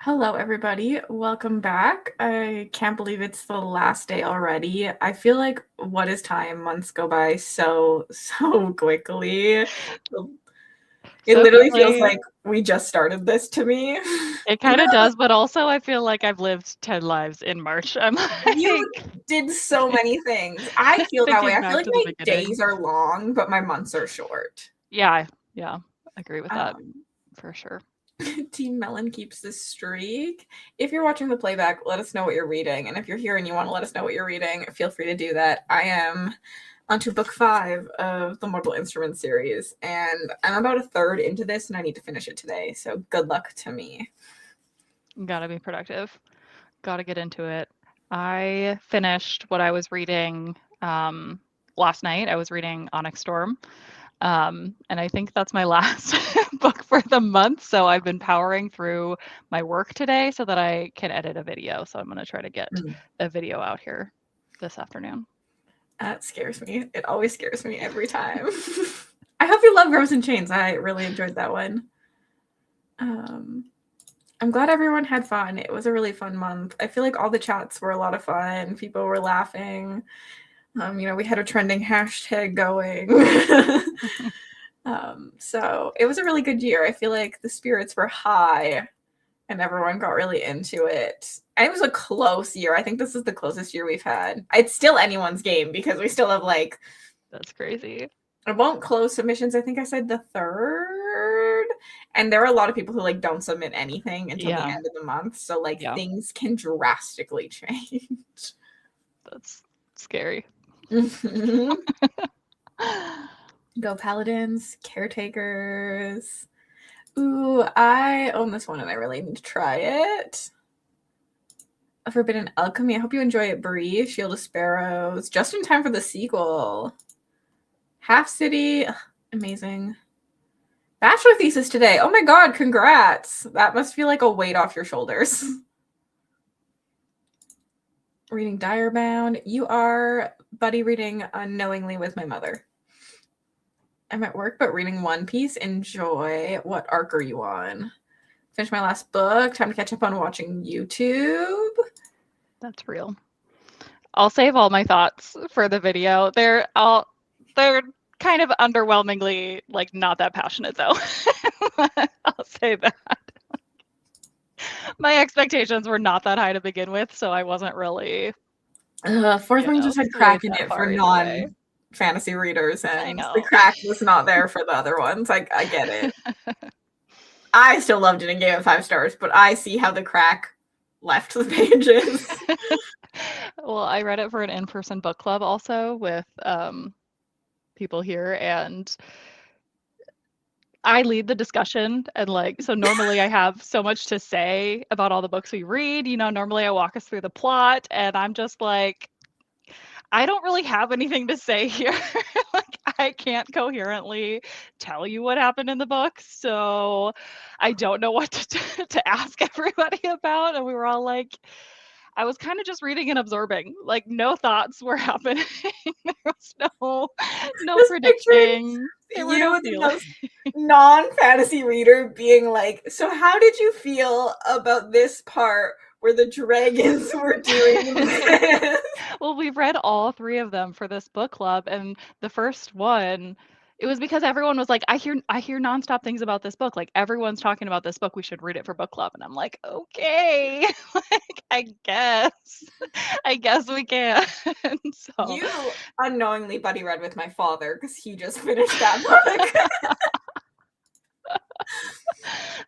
Hello, everybody. Welcome back. I can't believe it's the last day already. I feel like what is time? Months go by so quickly. It So literally feels quickly. like we just started this to me. It You kind know, of does, but also I feel like I've lived 10 lives in March. I'm you like did so many things. I feel that way. thinking I feel back like to the my beginning. days are long, but my months are short. Yeah, I agree with that Um, for sure. Team Melon keeps this streak. If you're watching the playback, let us know what you're reading. And if you're here and you want to let us know what you're reading, feel free to do that. I am onto book 5 of the Mortal Instruments series, and I'm about a third into this, and I need to finish it today. So good luck to me. Gotta be productive. Gotta get into it. I finished what I was reading last night. I was reading Onyx Storm. And I think that's my last book for the month. So I've been powering through my work today so that I can edit a video. So I'm going to try to get a video out here this afternoon. That scares me. It always scares me every time. I hope you love Rose and Chains. I really enjoyed that one. I'm glad everyone had fun. It was a really fun month. I feel like all the chats were a lot of fun. People were laughing. We had a trending hashtag going. So it was a really good year. I feel like the spirits were high and everyone got really into it. And it was a close year. I think this is the closest year we've had. It's still anyone's game because we still have That's crazy. I won't close submissions. I think I said the 3rd. And there are a lot of people who don't submit anything until the Yeah. end of the month. So Yeah. things can drastically change. That's scary. Go Paladins, Caretakers. Ooh, I own this one and I really need to try it. A Forbidden Alchemy. I hope you enjoy it, Bree. Shield of Sparrows. Just in time for the sequel. Half City. Ugh, amazing. Bachelor thesis today. Oh my god, congrats. That must feel like a weight off your shoulders. Reading Direbound. You are, buddy, reading Unknowingly with My Mother. I'm at work, but reading One Piece. Enjoy. What arc are you on? Finished my last book. Time to catch up on watching YouTube. That's real. I'll save all my thoughts for the video. They're kind of underwhelmingly not that passionate though. I'll say that. My expectations were not that high to begin with, so I wasn't really, Fourth Wing just had swayed crack in that it for far either way. non-fantasy readers, I and the know. crack was not there for the other ones. I get it. I still loved it and gave it 5 stars, but I see how the crack left the pages. Well, I read it for an in-person book club also with people here, and I lead the discussion. And so normally I have so much to say about all the books we read. Normally I walk us through the plot, and I'm just like, I don't really have anything to say here. I can't coherently tell you what happened in the book, so I don't know what to ask everybody about. And we were all like, I was kind of just reading and absorbing. No thoughts were happening. There was no Just picturing predicting. There were no you, the feelings. most non-fantasy reader, being like, so how did you feel about this part where the dragons were doing this? Well, we read all 3 of them for this book club, and the first one, it was because everyone was like, I hear nonstop things about this book. Everyone's talking about this book. We should read it for book club. And I'm like, okay, I guess, I guess we can. So You unknowingly buddy read with my father because he just finished that book.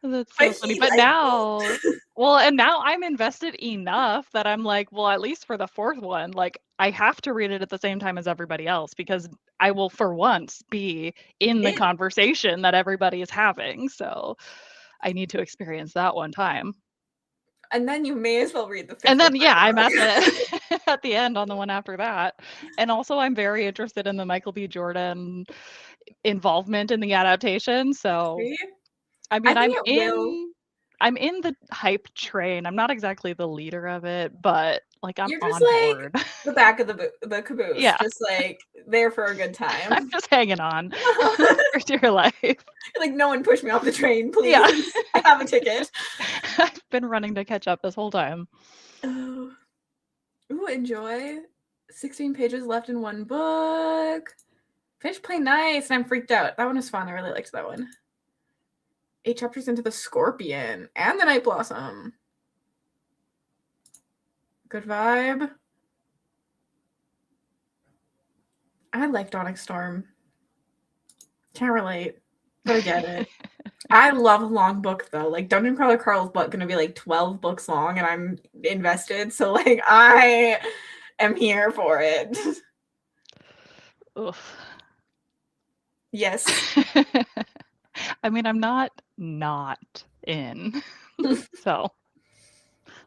that's But so funny. he But liked now, it. well, and now I'm invested enough that I'm like, well, at least for the 4th one, I have to read it at the same time as everybody else because I will, for once, be in the conversation that everybody is having. So I need to experience that one time. And then you may as well read the 5th And or then, yeah, 6th I'm at book. the at the end on the one after that. And also, I'm very interested in the Michael B. Jordan involvement in the adaptation. So, See? I I mean, think it will. I'm in the hype train. I'm not exactly the leader of it, but I'm You're just on like board. the back of the caboose, Yeah, just there for a good I'm time. just hanging on for dear life. Like, no one push me off the train, Yeah. please. I have a ticket. I've been running to catch up this whole time. Oh. Ooh, enjoy. 16 pages left in one book. Finished Play Nice, and I'm freaked out. That one was fun. I really liked that one. 8 chapters into the Scorpion and the Night Blossom. Good vibe. I liked Onyx Storm. Can't relate, but I get it. I love a long book though. Like Dungeon Crawler Carl's book gonna be like 12 books long, and I'm invested. So like I am here for it. Oof. Yes. I mean, I'm not in. So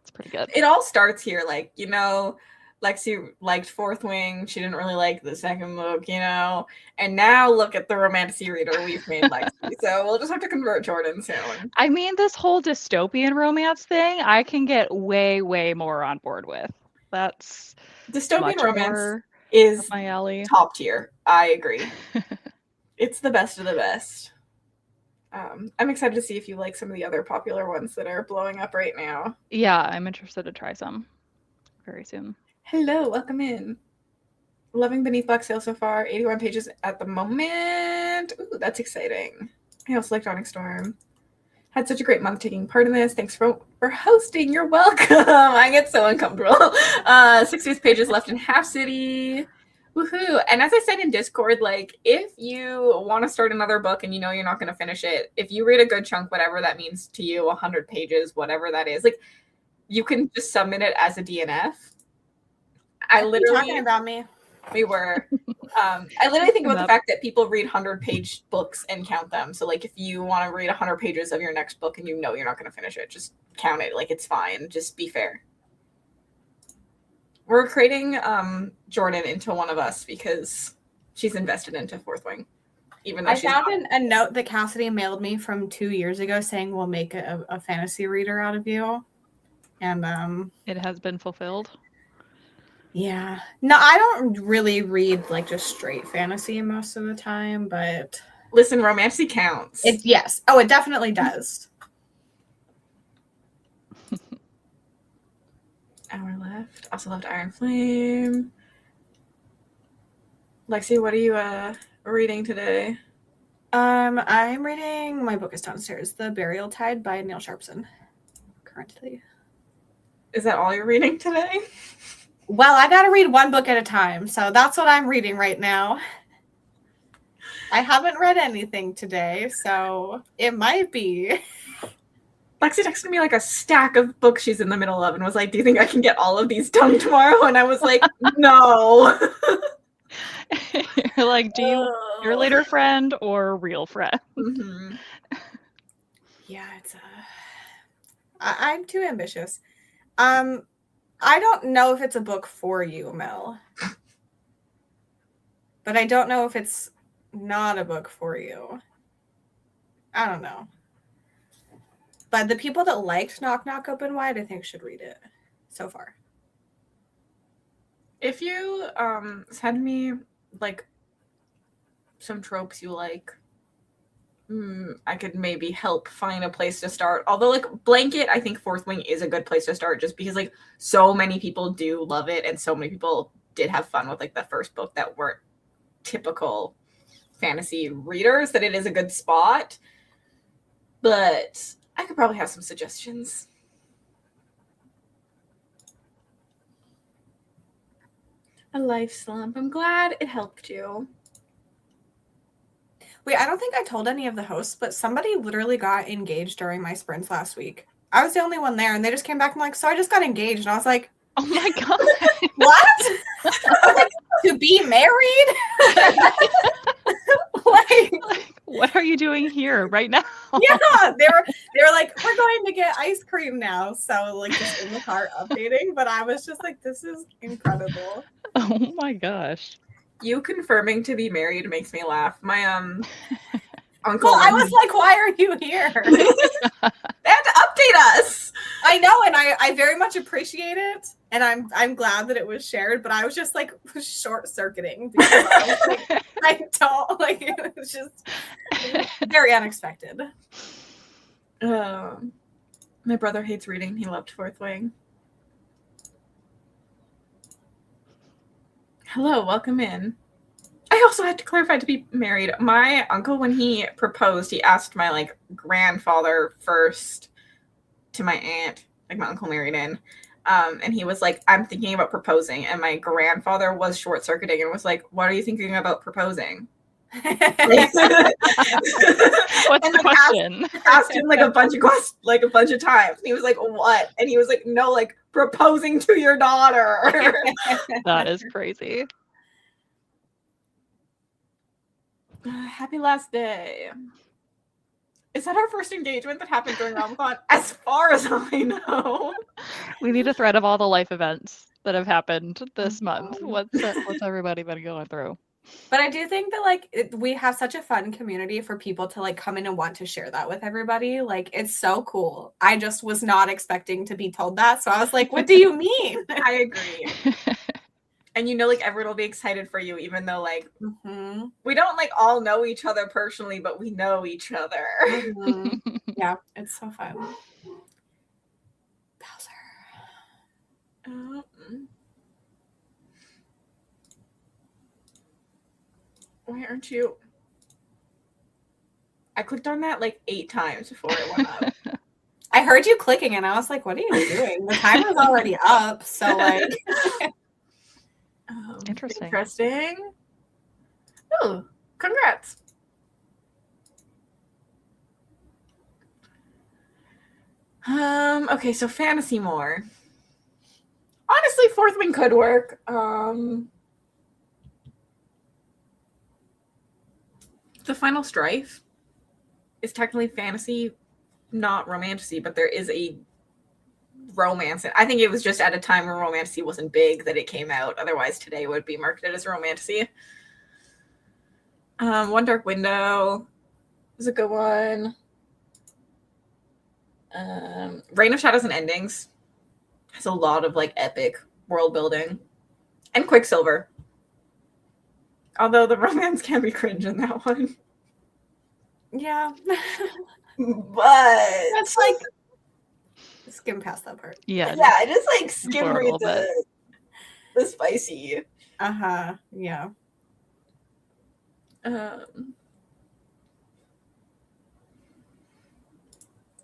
it's pretty good. It all starts here. Like, you know, Lexi liked Fourth Wing. She didn't really like the second book, you know. And now look at the romantic reader we've made Lexi. So we'll just have to convert Jordan soon. I mean, this whole dystopian romance thing, I can get way, way more on board with. That's Dystopian romance more is up my alley. top tier. I agree. It's the best of the best. I'm excited to see if you like some of the other popular ones that are blowing up right now. Yeah, I'm interested to try some very soon. Hello, welcome in. Loving Beneath Black Sail so far. 81 pages at the moment. Ooh, that's exciting. I also liked Onyx Storm. Had such a great month taking part in this. Thanks for hosting. You're welcome. I get so uncomfortable. 60 pages left in Half City. Woohoo. And as I said in Discord, like, if you want to start another book and you know you're not going to finish it, if you read a good chunk, whatever that means to you, 100 pages, whatever that is, like, you can just submit it as a DNF. I literally talking about me. We were. I literally think about the fact that people read 100-page books and count them. So, like, if you want to read 100 pages of your next book and you know you're not going to finish it, just count it. Like, it's fine. Just be fair. We're creating Jordan into one of us because she's invested into Fourth Wing. Even though I found a note that Cassidy mailed me from 2 years ago saying we'll make a fantasy reader out of you. And it has been fulfilled. Yeah. No, I don't really read like just straight fantasy most of the time, but listen, romancy counts. Yes. Oh, it definitely does. Hour left. Also left Iron Flame. Lexi, what are you reading today? I'm reading, my book is downstairs, The Burial Tide by Neil Sharpson. Currently. Is that all you're reading today? Well, I gotta read one book at a time, so that's what I'm reading right now. I haven't read anything today, so it might be. Lexi texted me like a stack of books she's in the middle of and was like, do you think I can get all of these done tomorrow? And I was like, no. You're like, do you want your later friend or real friend? Mm-hmm. Yeah, it's I'm too ambitious. I don't know if it's a book for you, Mel. But I don't know if it's not a book for you. I don't know. But the people that liked Knock Knock Open Wide, I think, should read it so far. If you send me like some tropes you like, I could maybe help find a place to start. Although, like, Blanket, I think Fourth Wing is a good place to start just because, like, so many people do love it and so many people did have fun with, like, the first book that weren't typical fantasy readers, that it is a good spot. But I could probably have some suggestions. A life slump. I'm glad it helped you. Wait, I don't think I told any of the hosts, but somebody literally got engaged during my sprints last week. I was the only one there, and they just came back and like, so I just got engaged. And I was like, oh my God. What? Like, to be married? like, what are you doing here right now? Yeah, they were like, we're going to get ice cream now. So like just in the car updating. But I was just like, this is incredible. Oh my gosh. You confirming to be married makes me laugh. My uncle. Well, I was like, why are you here? They had to update us. I know, and I very much appreciate it, and I'm glad that it was shared. But I was just like short circuiting because I was like, I don't like it was just very unexpected. My brother hates reading. He loved Fourth Wing. Hello, welcome in. I also had to clarify to be married. My uncle, when he proposed, he asked my like grandfather first to my aunt, like my uncle married in. And he was like, I'm thinking about proposing. And my grandfather was short circuiting and was like, what are you thinking about proposing? What's the question? Asked him like a bunch of times. And he was like, what? And he was like, no, like proposing to your daughter. That is crazy. Happy last day. Is that our first engagement that happened during realmathon? As far as I know. We need a thread of all the life events that have happened this month. What's everybody been going through? But I do think that like we have such a fun community for people to like come in and want to share that with everybody. Like it's so cool. I just was not expecting to be told that. So I was like, what do you mean? I agree. And you know, like everyone will be excited for you, even though like we don't like all know each other personally, but we know each other. Yeah, it's so fun. Bowser. Why aren't you? I clicked on that like 8 times before it went up. I heard you clicking and I was like, what are you doing? The timer's already up. So like Interesting. Oh, congrats. Okay, so fantasy more. Honestly, Fourth Wing could work. The Final Strife is technically fantasy, not romantasy, but there is a romance. I think it was just at a time when romantasy wasn't big that it came out. Otherwise, today it would be marketed as romantasy. One Dark Window is a good one. Reign of Shadows and Endings has a lot of like epic world building. And Quicksilver. Although the romance can be cringe in that one. Yeah. But that's like skim past that part. Yeah. I just like skim read the spicy. Yeah.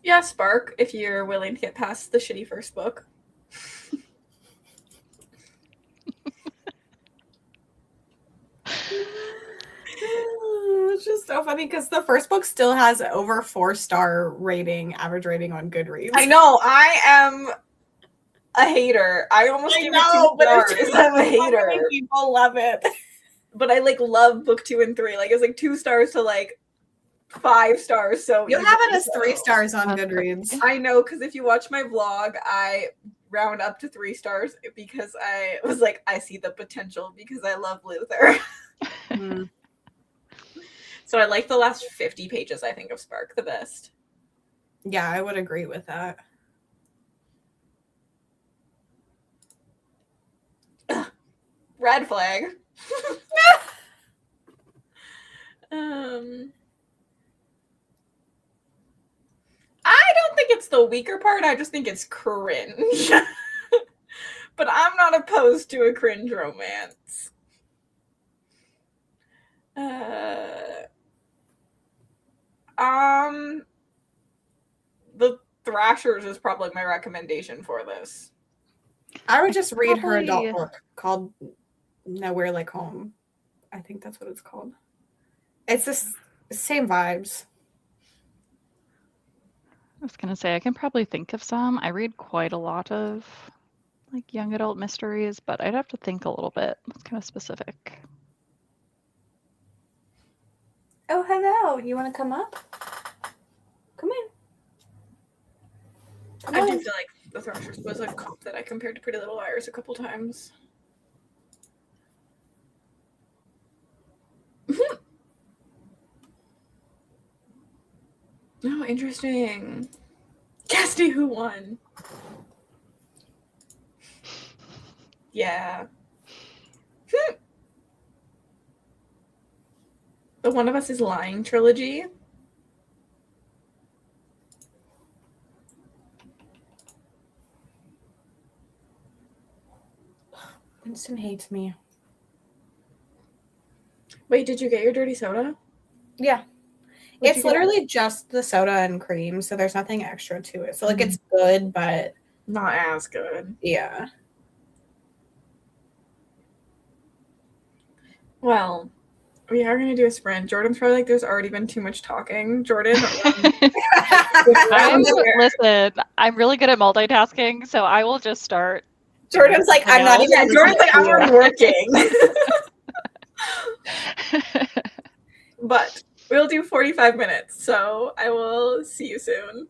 Yeah, Spark, if you're willing to get past the shitty first book. It's just so funny because the first book still has over 4-star rating, average rating on Goodreads. I know. I am a hater. I almost give it 2 stars. I'm a hater. Many people love it. But I like love book 2 and 3. Like it's like 2 stars to like 5 stars. So you'll have it as 3 stars on Goodreads. I know, because if you watch my vlog, I round up to 3 stars because I was like, I see the potential because I love Luther. So I like the last 50 pages, I think, of Spark the best. Yeah, I would agree with that. Red flag. I don't think it's the weaker part. I just think it's cringe. But I'm not opposed to a cringe romance. The Thrashers is probably my recommendation for this. I would just read her adult book called Nowhere Like Home. I think that's what it's called. It's the same vibes. I was gonna say I can probably think of some. I read quite a lot of like young adult mysteries, but I'd have to think a little bit. That's kind of specific. Oh, hello. You want to come up? Come in. I do feel like the Thrashers was a comp that I compared to Pretty Little Liars a couple times. Oh, interesting. Cassidy, who won? Yeah. The One of Us is Lying trilogy. Winston hates me. Wait, did you get your dirty soda? Yeah. What'd you It's get? literally just the soda and cream, so there's nothing extra to it. So like it's good, but Not as good. yeah. Well, we are gonna do a sprint. Jordan's probably like, there's already been too much talking. Jordan, Listen, I'm really good at multitasking, so I will just start. Jordan's like, I'm not even. Yeah, Jordan's like, I'm already working. But we'll do 45 minutes, so I will see you soon.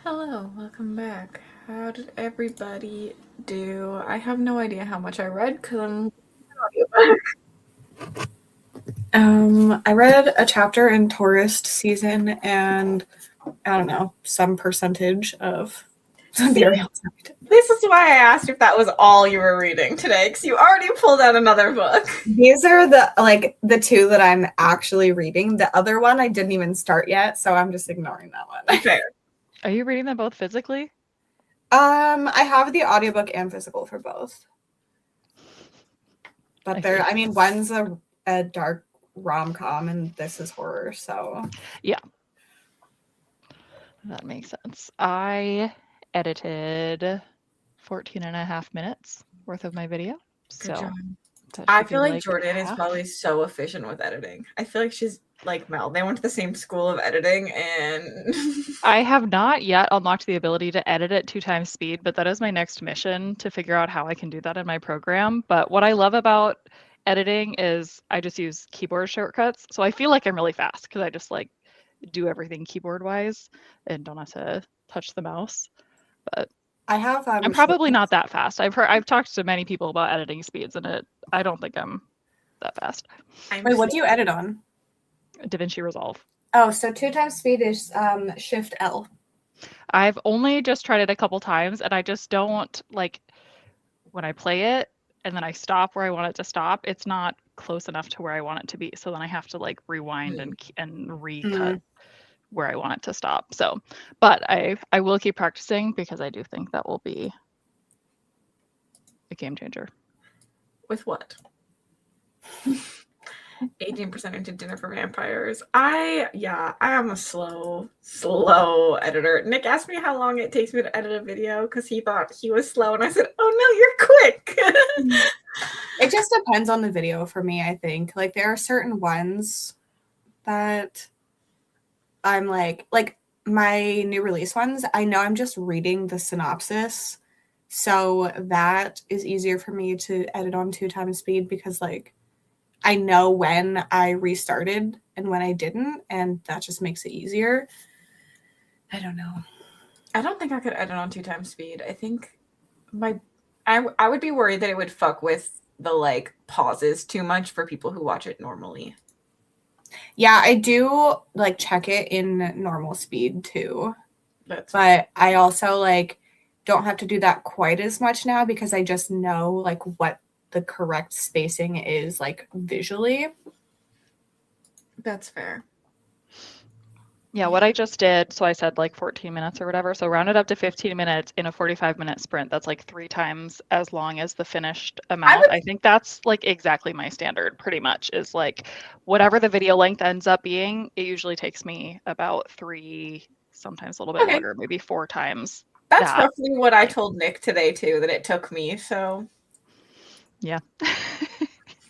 Hello, welcome back. How did everybody do? I have no idea how much I read because I'm I read a chapter in tourist season and I don't know, some percentage of the burial site. This is why I asked if that was all you were reading today, because you already pulled out another book. These are the two that I'm actually reading. The other one I didn't even start yet, so I'm just ignoring that one. Fair. Are you reading them both physically? I have the audiobook and physical for both. But they're, I mean, one's a dark rom-com and this is horror, so. Yeah. That makes sense. I edited 14 and a half minutes worth of my video. Good job. So I feel like Jordan is probably so efficient with editing. I feel like she's like Mel. They went to the same school of editing, and I have not yet unlocked the ability to edit at 2x speed, but that is my next mission, to figure out how I can do that in my program. But what I love about editing is I just use keyboard shortcuts. So I feel like I'm really fast because I just like do everything keyboard wise and don't have to touch the mouse. But I'm probably not that fast. I've talked to many people about editing speeds, and I don't think I'm that fast. Wait, what do you edit on? DaVinci Resolve. Oh, so 2x speed is Shift L. I've only just tried it a couple times, and I just don't like when I play it and then I stop where I want it to stop. It's not close enough to where I want it to be, so then I have to like rewind and recut where I want it to stop. So, but I will keep practicing because I do think that will be a game changer. With what? 18% into Dinner for Vampires. I am a slow editor. Nick asked me how long it takes me to edit a video because he thought he was slow, and I said, "Oh no, you're quick." It just depends on the video for me, I think. Like there are certain ones that I'm like my new release ones, I know I'm just reading the synopsis. So that is easier for me to edit on 2x speed because like I know when I restarted and when I didn't, and that just makes it easier. I don't know. I don't think I could edit on 2x speed. I think I would be worried that it would fuck with the like pauses too much for people who watch it normally. Yeah, I do like check it in normal speed too. But I also like don't have to do that quite as much now because I just know like what the correct spacing is like visually. That's fair. Yeah, what I just did, so I said like 14 minutes or whatever, so round it up to 15 minutes in a 45-minute sprint. That's like 3 times as long as the finished amount. I think that's like exactly my standard, pretty much, is like whatever the video length ends up being, it usually takes me about 3, sometimes a little bit longer, maybe 4 times. That's roughly what I told Nick today too, that it took me, so. Yeah.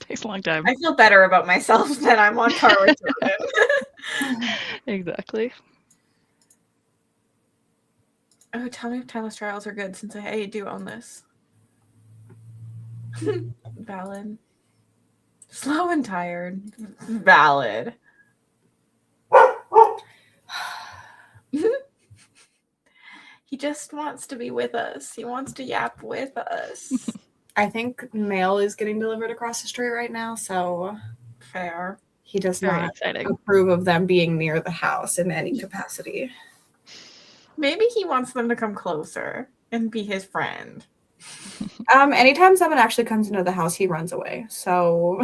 Takes a long time. I feel better about myself than I'm on par with Jordan. Exactly. Oh, tell me if Timeless Trials are good since I do own this. Valid. Slow and tired. Valid. He just wants to be with us. He wants to yap with us. I think mail is getting delivered across the street right now, so fair. He does not approve of them being near the house in any capacity. Maybe he wants them to come closer and be his friend. Anytime someone actually comes into the house, he runs away. So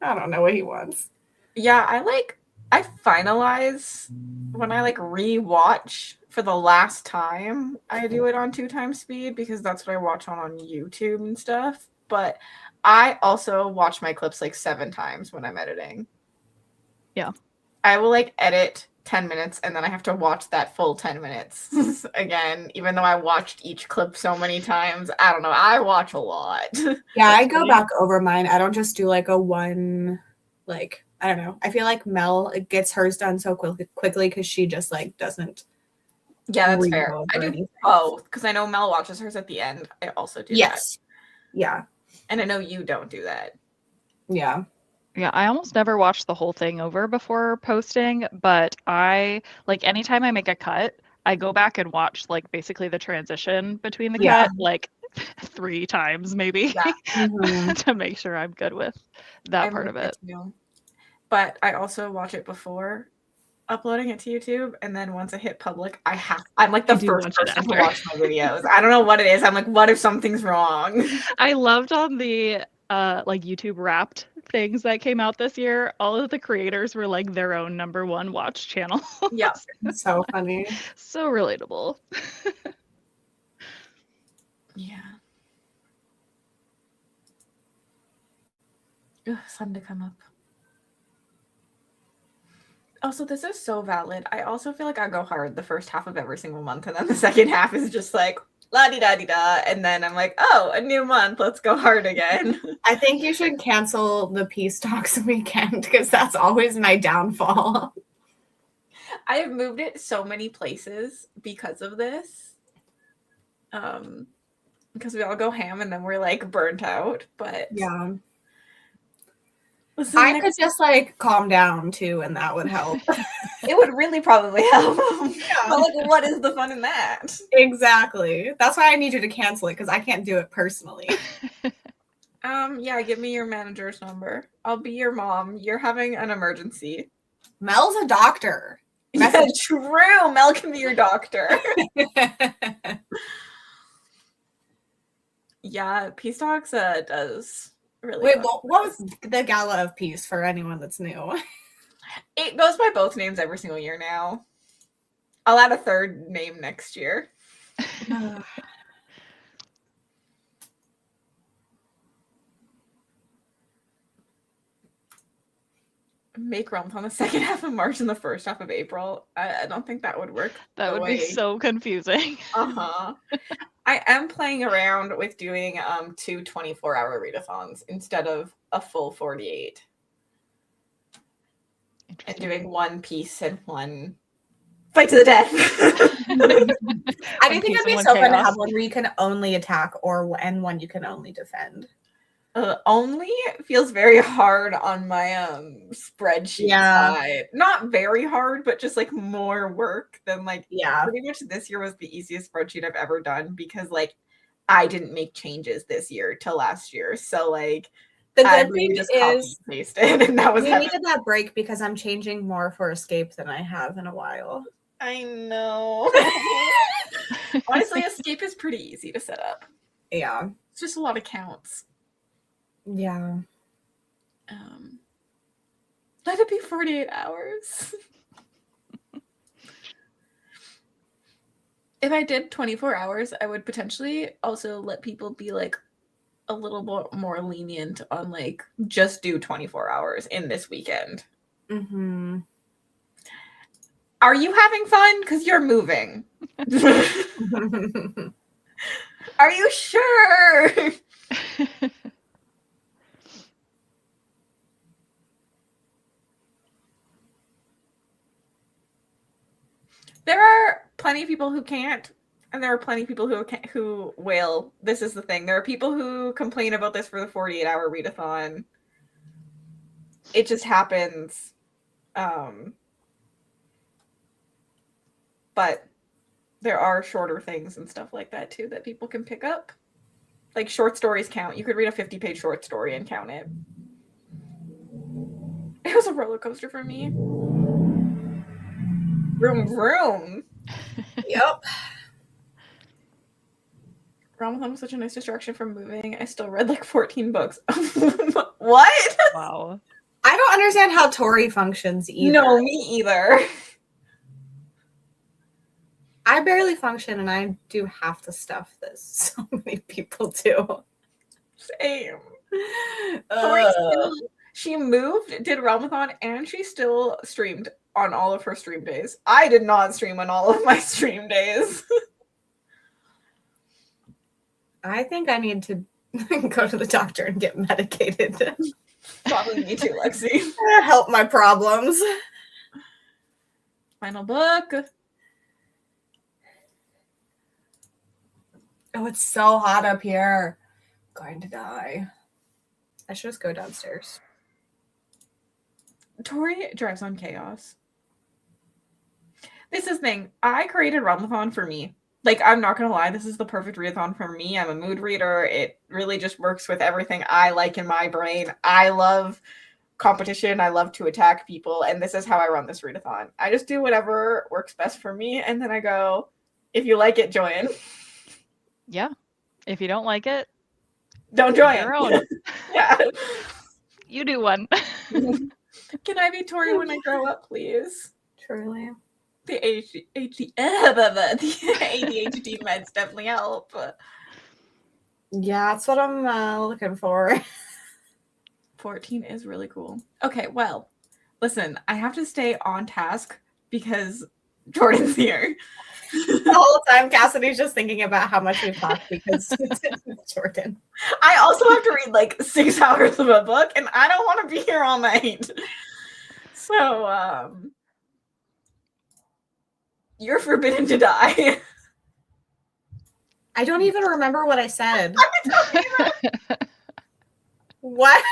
I don't know what he wants. Yeah, I finalize when I like rewatch for the last time. I do it on 2x speed because that's what I watch on YouTube and stuff. But I also watch my clips like 7 times when I'm editing. Yeah. I will like edit 10 minutes and then I have to watch that full 10 minutes again, even though I watched each clip so many times. I don't know. I watch a lot. Yeah, I go back over mine. I don't just do like a one, like, I don't know. I feel like Mel gets hers done so quickly because she just like doesn't. Yeah, that's fair. I do both because I know Mel watches hers at the end. I also do that. Yeah. And I know you don't do that. Yeah. Yeah, I almost never watch the whole thing over before posting, but I like anytime I make a cut, I go back and watch like basically the transition between the Yeah. cut like 3 times maybe Yeah. Mhm. to make sure I'm good with that I'm part with of it. too. But I also watch it before uploading it to YouTube, and then once I hit public, I'm like the You do first watch it person to after. watch my videos. I don't know what it is. I'm like, what if something's wrong? I loved on the like YouTube Wrapped things that came out this year. All of the creators were like their own #1 watch channel. Yeah. So funny. So relatable. Yeah. Ugh, sun to come up. Also, this is so valid. I also feel like I go hard the first half of every single month, and then the second half is just like la di da di da, and then I'm like, oh, a new month, let's go hard again. I think you should cancel the Peace Talks weekend because that's always my downfall. I have moved it so many places because of this. Because we all go ham and then we're like burnt out. But Yeah. listen, I could just like calm down too, and that would help. it would really probably help. Yeah. But like, what is the fun in that? Exactly. That's why I need you to cancel it because I can't do it personally. Yeah, give me your manager's number. I'll be your mom. You're having an emergency. Mel's a doctor. Yeah, true. Mel can be your doctor. Yeah, Peace Talks does really. Wait, what was the Gala of Peace for anyone that's new? It goes by both names every single year now. I'll add a third name next year. Make realms on the second half of March and the first half of April. I don't think that would work. That would be so confusing. Uh-huh. I am playing around with doing 2 24-hour readathons instead of a full 48. And doing one piece and one fight to the death. I do think it'd be so fun to have one where you can only attack and one you can only defend. Only feels very hard on my spreadsheet side. Not very hard, but just like more work than like pretty much this year was the easiest spreadsheet I've ever done because like I didn't make changes this year to last year. So like the good thing just is pasted, and that was we needed that break because I'm changing more for Escape than I have in a while. I know. Honestly, Escape is pretty easy to set up. Yeah. It's just a lot of counts. Yeah. Let it be 48 hours. If I did 24 hours, I would potentially also let people be like a little bit more lenient on like just do 24 hours in this weekend. Mm-hmm. Are you having fun? Because you're moving. Are you sure? There are plenty of people who can't, and there are plenty of people who will. This is the thing. There are people who complain about this for the 48-hour readathon. It just happens. But there are shorter things and stuff like that too that people can pick up. Like short stories count. You could read a 50-page short story and count it. It was a roller coaster for me. Vroom vroom. Yep. Realmathon was such a nice distraction from moving. I still read like 14 books. What? Wow. I don't understand how Tori functions either. No, me either. I barely function and I do half the stuff that so many people do. Same. She moved, did Realmathon, and she still streamed on all of her stream days. I did not stream on all of my stream days. I think I need to go to the doctor and get medicated. Probably me too, Lexi. Help my problems. Final book. Oh, it's so hot up here. I'm going to die. I should just go downstairs. Tori drives on chaos. This is the thing. I created realmathon for me. Like, I'm not gonna lie, this is the perfect readathon for me. I'm a mood reader. It really just works with everything I like in my brain. I love competition. I love to attack people, and this is how I run this readathon. I just do whatever works best for me, and then I go, if you like it, join. Yeah. If you don't like it, Don't do join. your own. Yeah. You do one. Can I be Tori when I grow up, please? Truly. The ADHD meds definitely help. Yeah, that's what I'm looking for. 14 is really cool. Okay, well, listen, I have to stay on task because Jordan's here. The whole time Cassidy's just thinking about how much we've talked because it's Jordan. I also have to read like 6 hours of a book, and I don't want to be here all night. So, you're forbidden to die. I don't even remember what I said. What?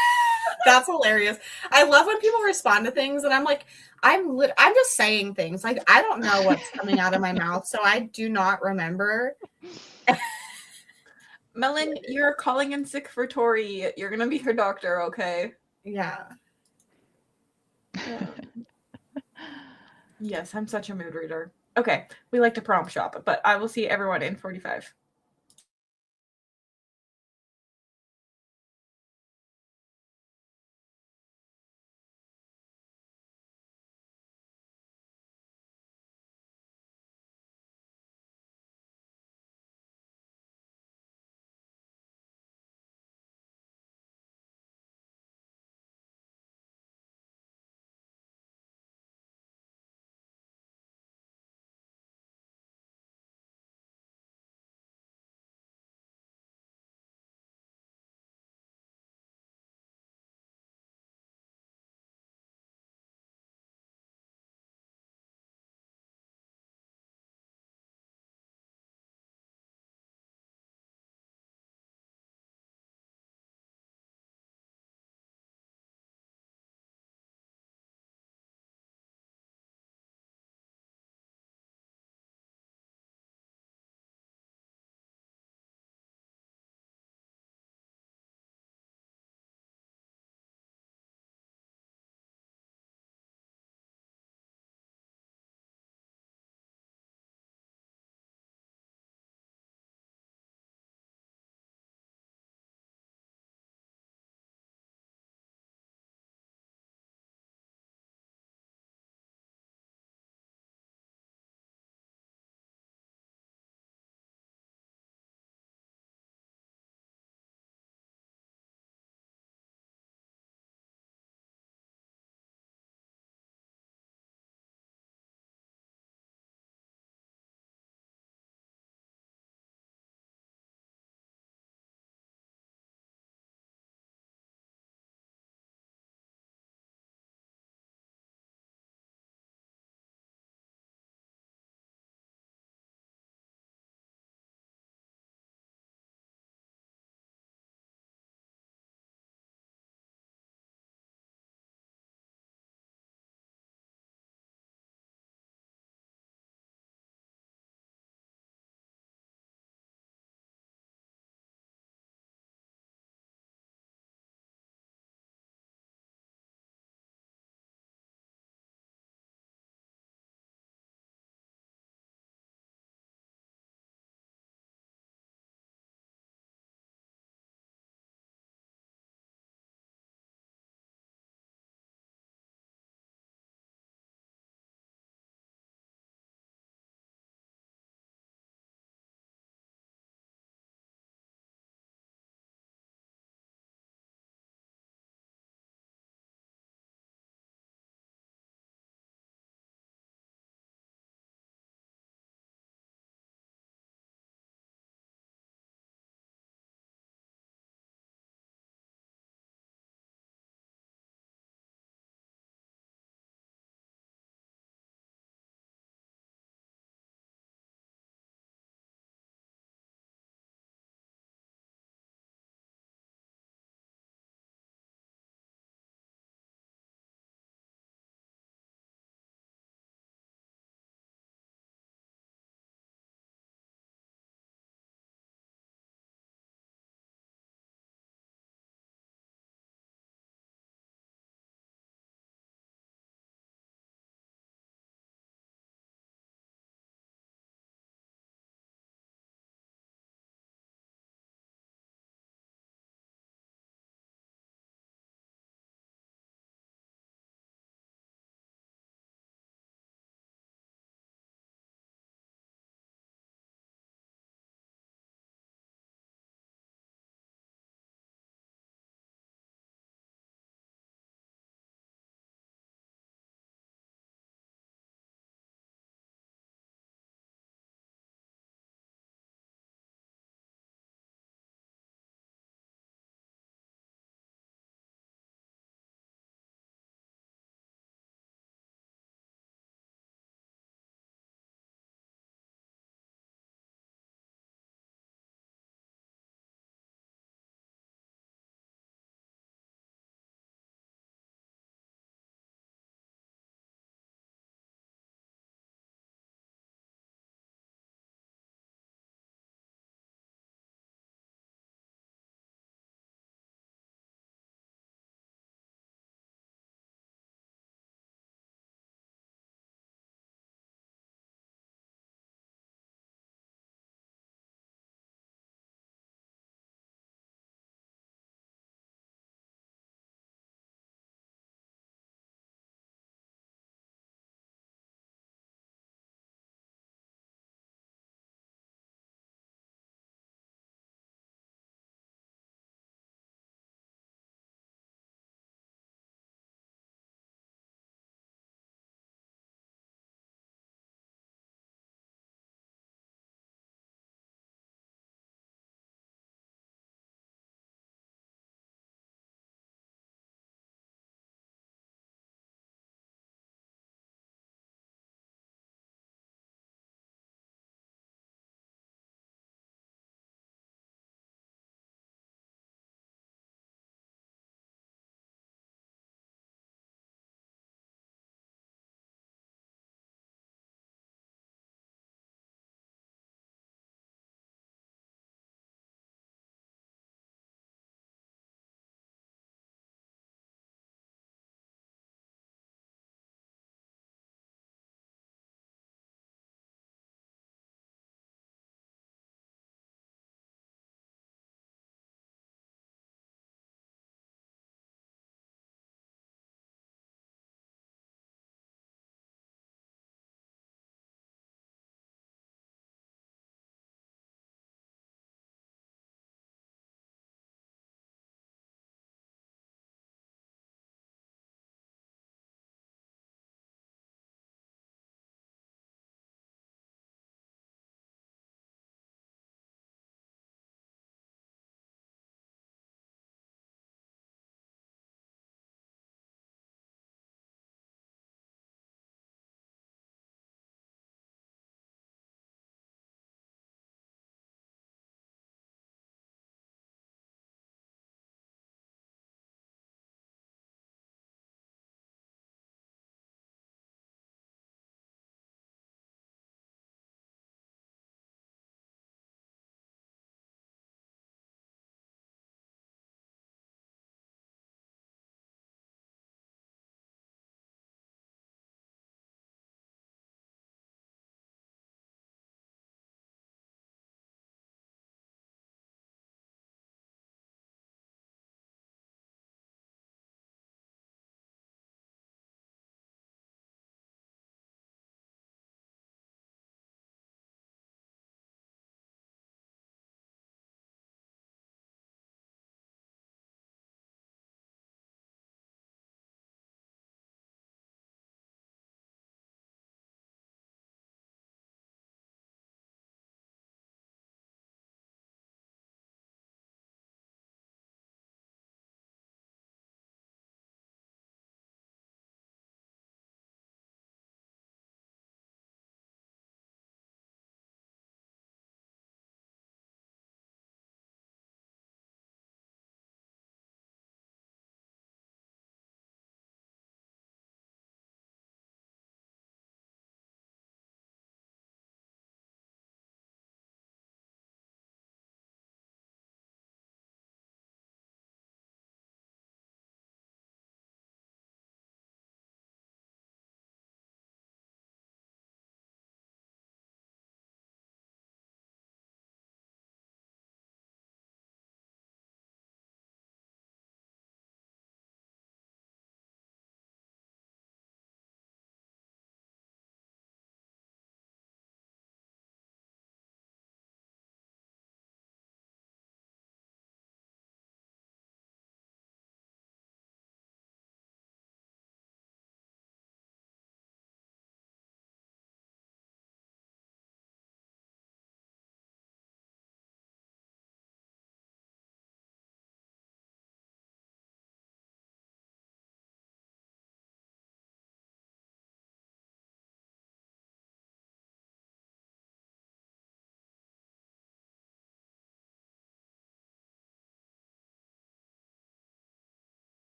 That's hilarious. I love when people respond to things and I'm like, I'm just saying things. Like, I don't know what's coming out of my mouth, so I do not remember. Melon, you're calling in sick for Tori. You're gonna be her doctor, okay? Yeah. Yes, I'm such a mood reader. Okay, we like to prompt shop, but I will see everyone in 45.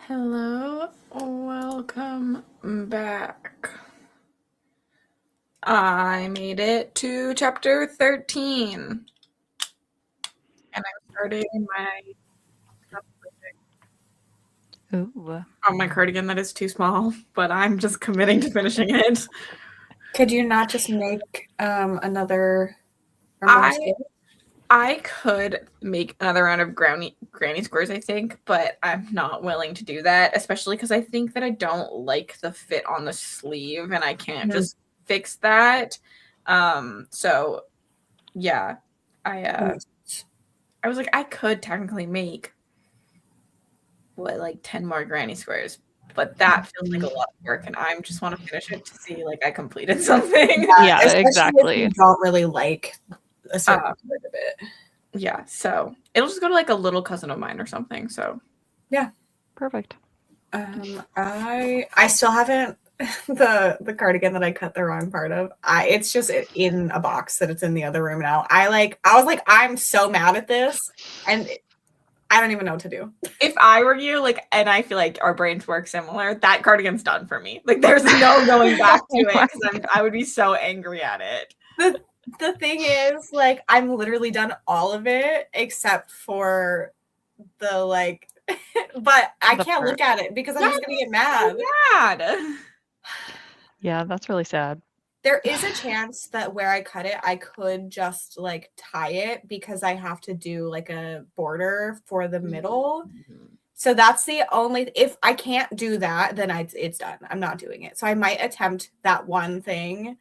Hello, welcome back. I made it to chapter 13. And I'm starting my Ooh. on my cardigan that is too small, but I'm just committing to finishing it. Could you not just make another or more squares? I could make another round of granny squares, I think, but I'm not willing to do that, especially because I think that I don't like the fit on the sleeve and I can't just fix that. So yeah, I was like, I could technically make like 10 more granny squares, but that feels like a lot of work and I just want to finish it to see like I completed something. Yeah, especially exactly. if you don't really like a certain part of it. Yeah, so it'll just go to like a little cousin of mine or something. So yeah, perfect. I still haven't the cardigan that I cut the wrong part of. It's just in a box that it's in the other room now. I was like, I'm so mad at this, and I don't even know what to do. If I were you, like, and I feel like our brains work similar, that cardigan's done for me. Like, there's no going back to it because I would be so angry at it. The thing is, like, I'm literally done all of it except for the like, but I can't look at it because I'm just gonna get mad. Mad. Yeah, that's really sad. There is a chance that where I cut it, I could just like tie it because I have to do like a border for the middle. So that's the only, if I can't do that, then it's done. I'm not doing it. So I might attempt that one thing.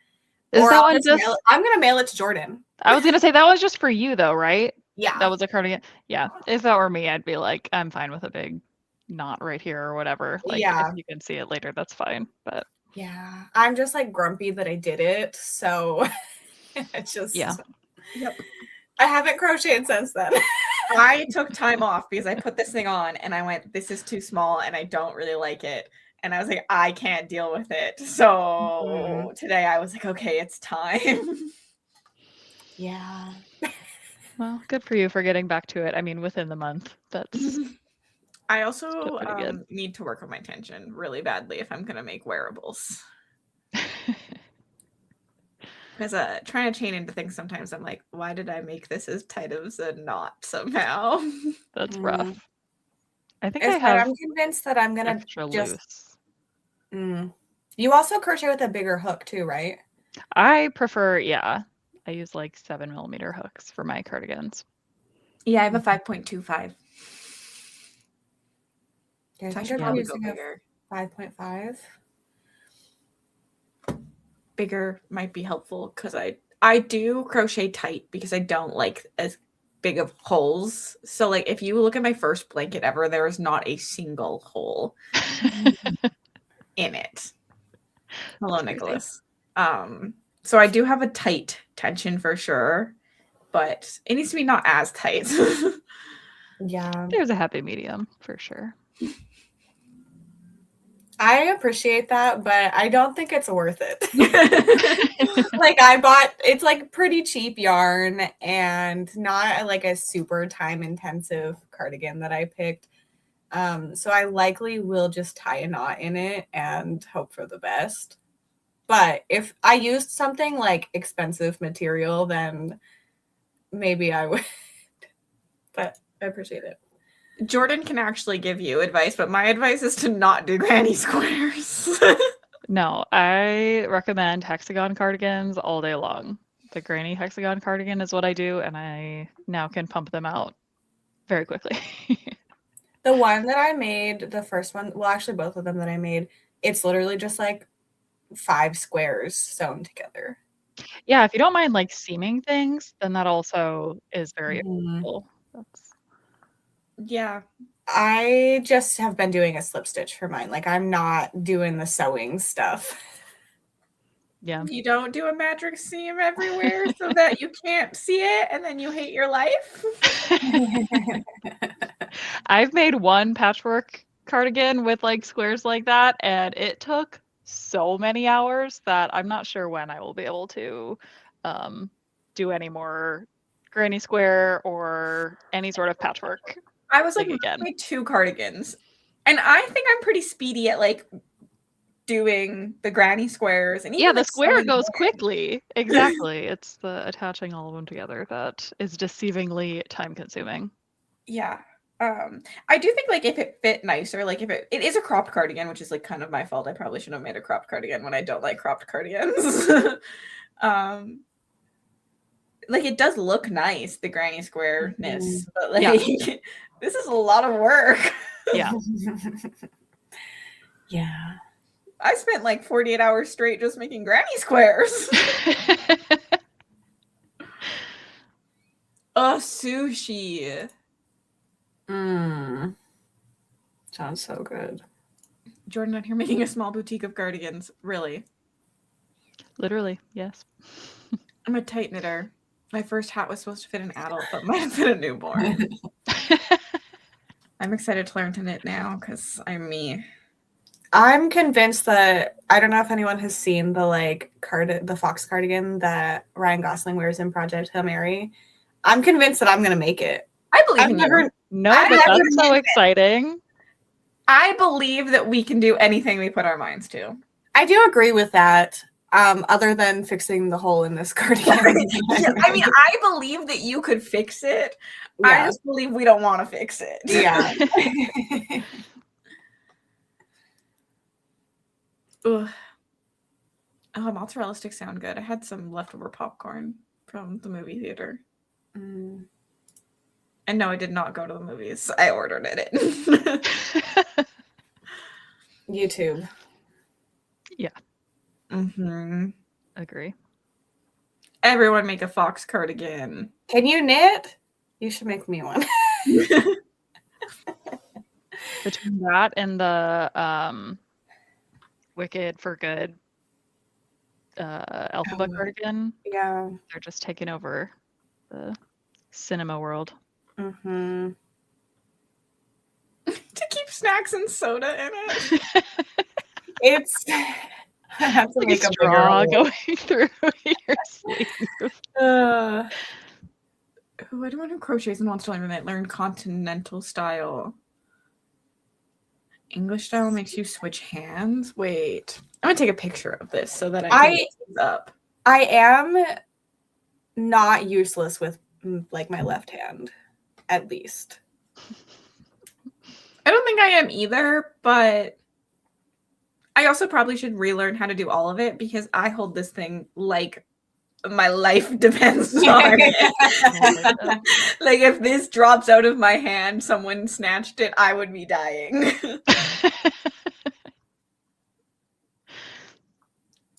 Is Or that I'll one just just? I'm gonna mail it to Jordan. I was gonna say that was just for you though, right? Yeah. That was a cardigan. Yeah. If that were me, I'd be like, I'm fine with a big knot right here or whatever. Like Yeah. if you can see it later, that's fine. But yeah, I'm just like grumpy that I did it. So it's just yeah. Yep. I haven't crocheted since then. I took time off because I put this thing on and I went, this is too small and I don't really like it. And I was like, I can't deal with it. So today I was like, okay, it's time. Yeah. Well, good for you for getting back to it. I mean, within the month. That's I also still pretty good. need to work on my tension really badly if I'm going to make wearables. Because trying to chain into things sometimes I'm like, why did I make this as tight as a knot somehow? That's rough. I think It's I have I'm convinced that I'm gonna extra just loose. You also crochet with a bigger hook too, right? I prefer, yeah. I use like 7mm hooks for my cardigans. Yeah, I have a 5.25. I think should I'm probably using go a bigger. 5.5. Bigger might be helpful because I do crochet tight because I don't like as big of holes. So like if you look at my first blanket ever, there is not a single hole in it. Hello, Nicholas. So I do have a tight tension for sure, but it needs to be not as tight. Yeah. There's a happy medium for sure. I appreciate that, but I don't think it's worth it. Like it's like pretty cheap yarn and not like a super time intensive cardigan that I picked. So I likely will just tie a knot in it and hope for the best. But if I used something like expensive material, then maybe I would. But I appreciate it. Jordan can actually give you advice, but my advice is to not do granny squares. No, I recommend hexagon cardigans all day long. The granny hexagon cardigan is what I do, and I now can pump them out very quickly. The one that I made, the first one, well, actually both of them that I made, it's literally just like 5 squares sewn together. Yeah, if you don't mind like seaming things, then that also is very cool. Yeah. I just have been doing a slip stitch for mine. Like I'm not doing the sewing stuff. Yeah. You don't do a magic seam everywhere so that you can't see it and then you hate your life. I've made one patchwork cardigan with like squares like that, and it took so many hours that I'm not sure when I will be able to do any more granny square or any sort of patchwork. I was like again. made 2 cardigans And I think I'm pretty speedy at like doing the granny squares and even Yeah, the like square sewing goes them in. quickly. Exactly. It's the attaching all of them together that is deceivingly time consuming. Yeah. I do think like if it fit nicer, like if it is a cropped cardigan, which is like kind of my fault. I probably should have made a cropped cardigan when I don't like cropped cardigans. Like it does look nice, the granny squareness, but like Yeah. this is a lot of work. Yeah. Yeah. I spent like 48 hours straight just making granny squares. Oh, sushi. Sounds so good. Jordan out here making a small boutique of cardigans. Really. Literally, yes. I'm a tight knitter. My first hat was supposed to fit an adult, but mine fit a newborn. I'm excited to learn to knit now because I'm me. I'm convinced that I don't know if anyone has seen the like the fox cardigan that Ryan Gosling wears in Project Hail Mary. I'm convinced that I'm gonna make it. I believe in you. No, but that's so exciting. I believe that we can do anything we put our minds to. I do agree with that. Other than fixing the hole in this cardigan. Yeah, I mean, I believe that you could fix it. Yeah. I just believe we don't want to fix it. Yeah. Ugh. Oh, mozzarella sticks sound good. I had some leftover popcorn from the movie theater. And no, I did not go to the movies. I ordered it. YouTube. Yeah. Mm-hmm. Agree. Everyone make a fox cardigan. Can you knit? You should make me one. Between that and the Wicked for Good alphabet cardigan, yeah, they're just taking over the cinema world. Mm-hmm. To keep snacks and soda in it. It's I have to like make a straw going through your sleeve. Anyone who crochets and wants to learn continental style. English style makes you switch hands. Wait, I'm gonna take a picture of this so that I can look up. I am not useless with like my left hand, at least. I don't think I am either, but I also probably should relearn how to do all of it because I hold this thing like my life depends on it. Like if this drops out of my hand, someone snatched it, I would be dying.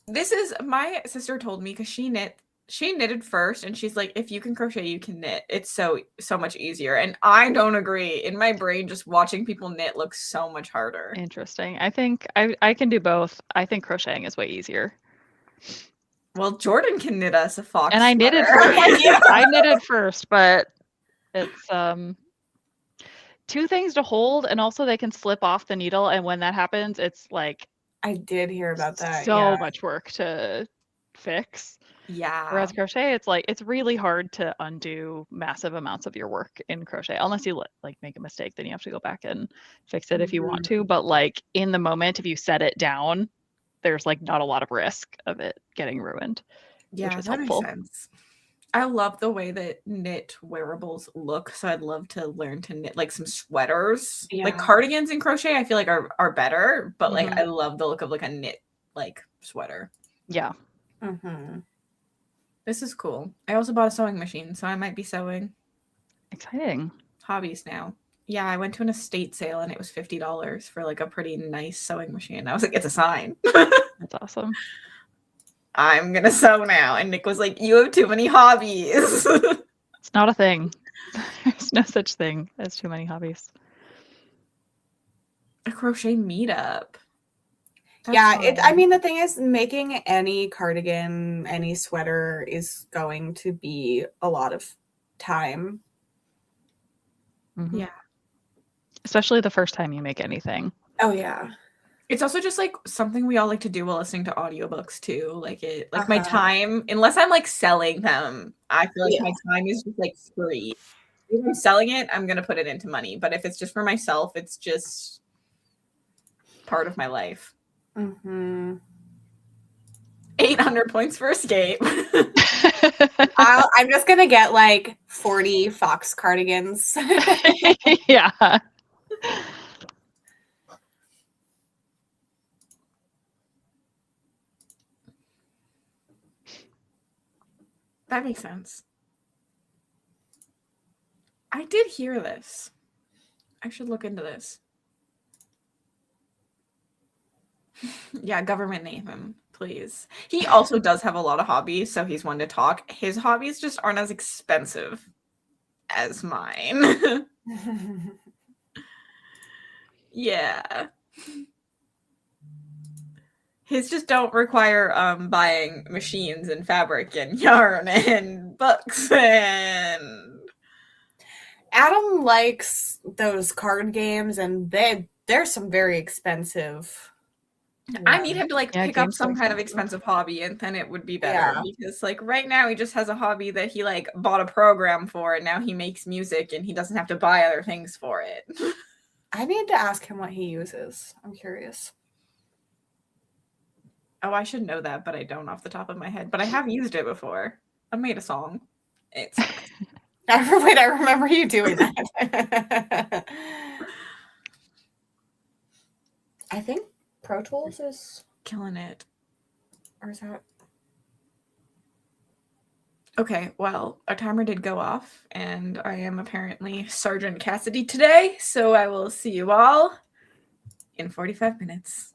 This is my sister told me because she knitted first and she's like, if you can crochet, you can knit. It's so much easier. And I don't agree. In my brain, just watching people knit looks so much harder. Interesting. I think I can do both. I think crocheting is way easier. Well, Jordan can knit us a fox. And I knitted first. Yeah. I knitted first, but it's two things to hold, and also they can slip off the needle. And when that happens, it's like I did hear about that. So much work to fix. Yeah. Whereas crochet, it's like it's really hard to undo massive amounts of your work in crochet, unless you like make a mistake. Then you have to go back and fix it if you want to. But like in the moment, if you set it down, there's like not a lot of risk of it getting ruined. Yeah, which is that helpful. makes sense. I love the way that knit wearables look, so I'd love to learn to knit like some sweaters. Yeah. Like cardigans and crochet, I feel like are better, but like I love the look of like a knit like sweater. Yeah. This is cool. I also bought a sewing machine, so I might be sewing. Exciting. Hobbies now. Yeah, I went to an estate sale and it was $50 for like a pretty nice sewing machine. I was like, it's a sign. That's awesome. I'm gonna sew now. And Nick was like, you have too many hobbies. It's not a thing. There's no such thing as too many hobbies. A crochet meetup. That's I mean, the thing is, making any cardigan, any sweater is going to be a lot of time. Yeah. Especially the first time you make anything. Oh, yeah. It's also just like something we all like to do while listening to audiobooks too. Like my time, unless I'm like selling them, I feel like my time is just like free. If I'm selling it, I'm gonna put it into money. But if it's just for myself, it's just part of my life. Mm-hmm. 800 points for escape. I'm just gonna get like 40 fox cardigans. Yeah. That makes sense. I did hear this. I should look into this. Yeah, government Nathan, please. He also does have a lot of hobbies, so he's one to talk. His hobbies just aren't as expensive as mine. Yeah. His just don't require buying machines and fabric and yarn and books and Adam likes those card games, and there's some very expensive I need ones. him to like Yeah, pick up games are some kind of expensive. expensive hobby and then it would be better Yeah. because like right now he just has a hobby that he like bought a program for and now he makes music and he doesn't have to buy other things for it. I need to ask him what he uses. I'm curious. Oh, I should know that, but I don't off the top of my head. But I have used it before. I made a song. It sucks. Wait, I remember you doing that. I think Pro Tools is, Killing it. or is that? Okay, well, our timer did go off, and I am apparently Sergeant Cassidy today, so I will see you all in 45 minutes.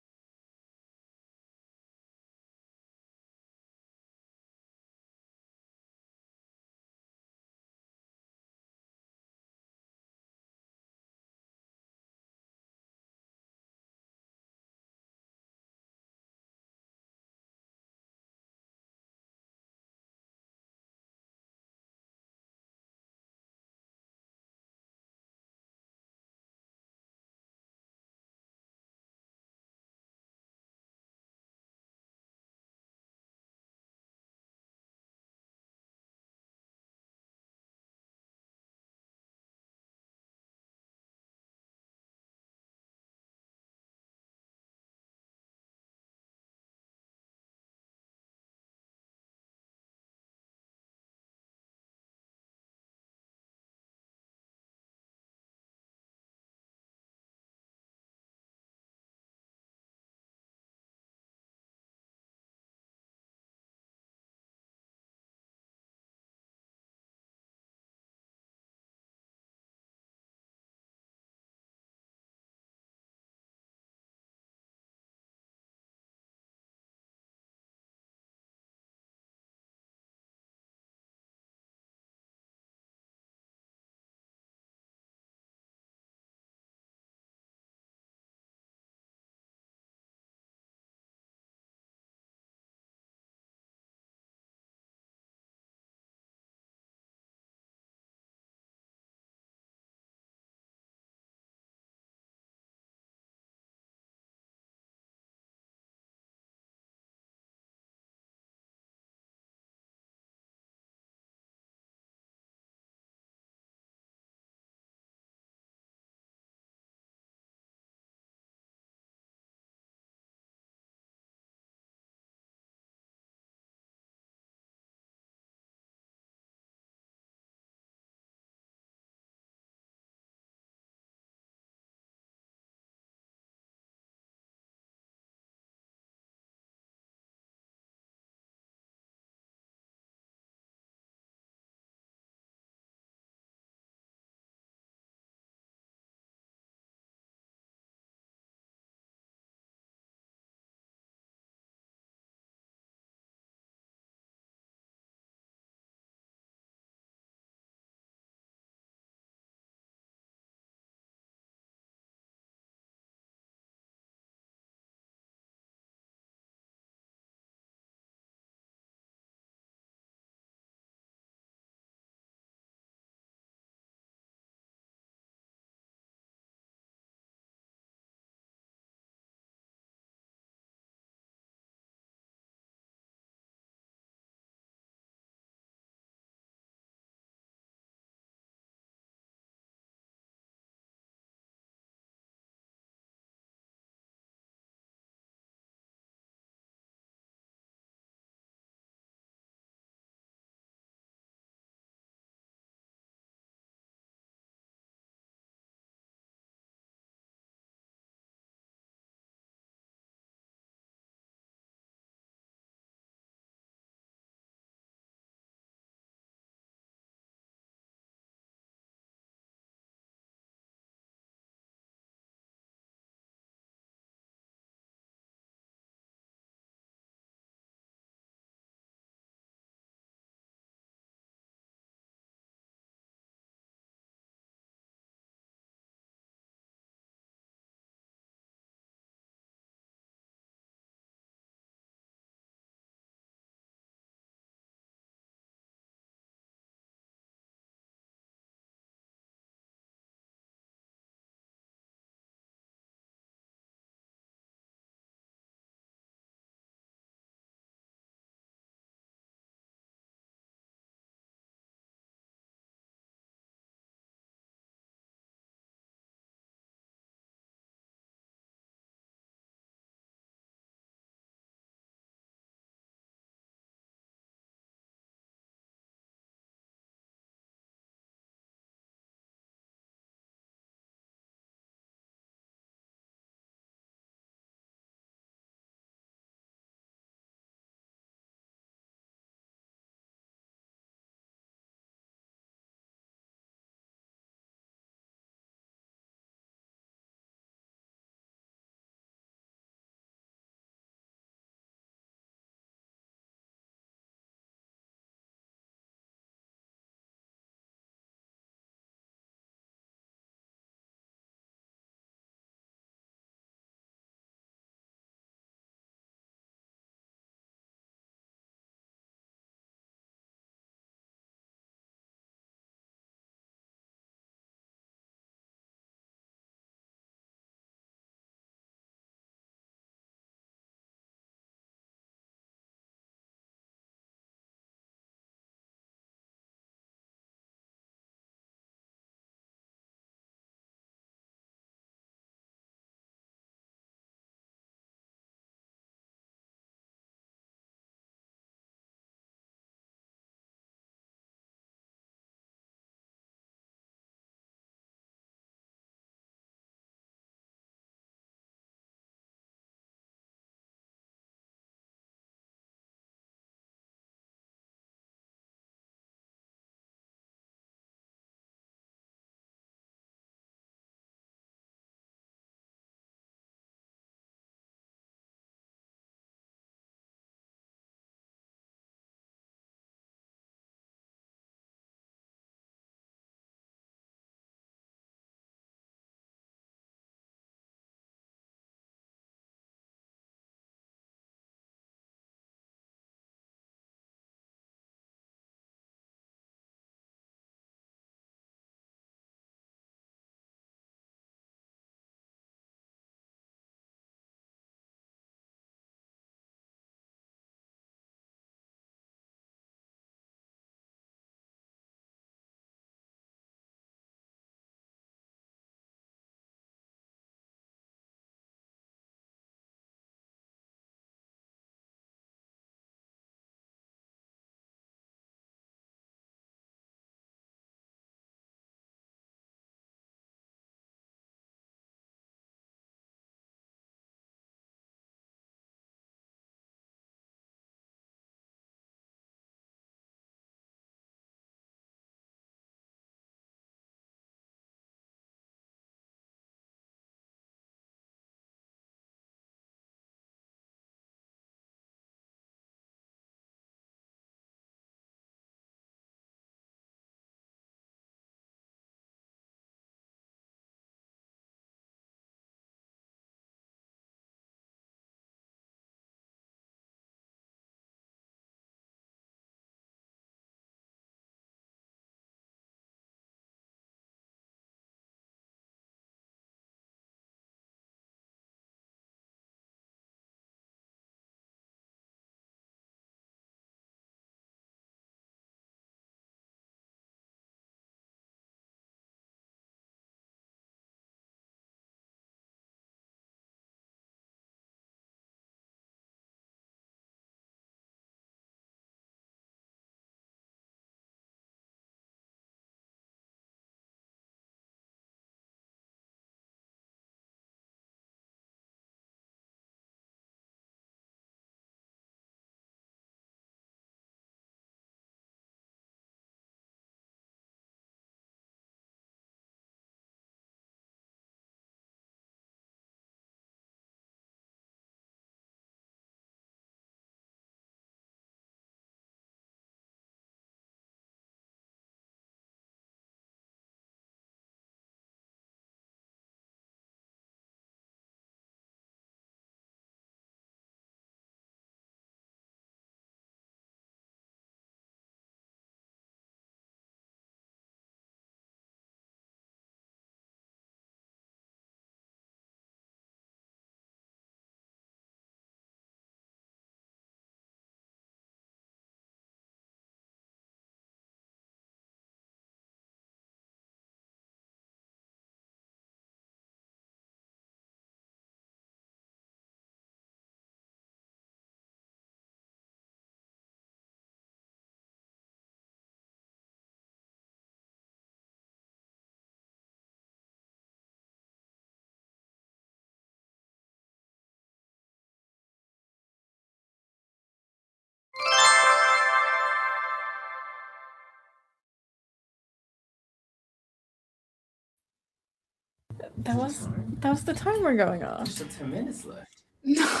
That was the timer going off. There's still 10 minutes left. No,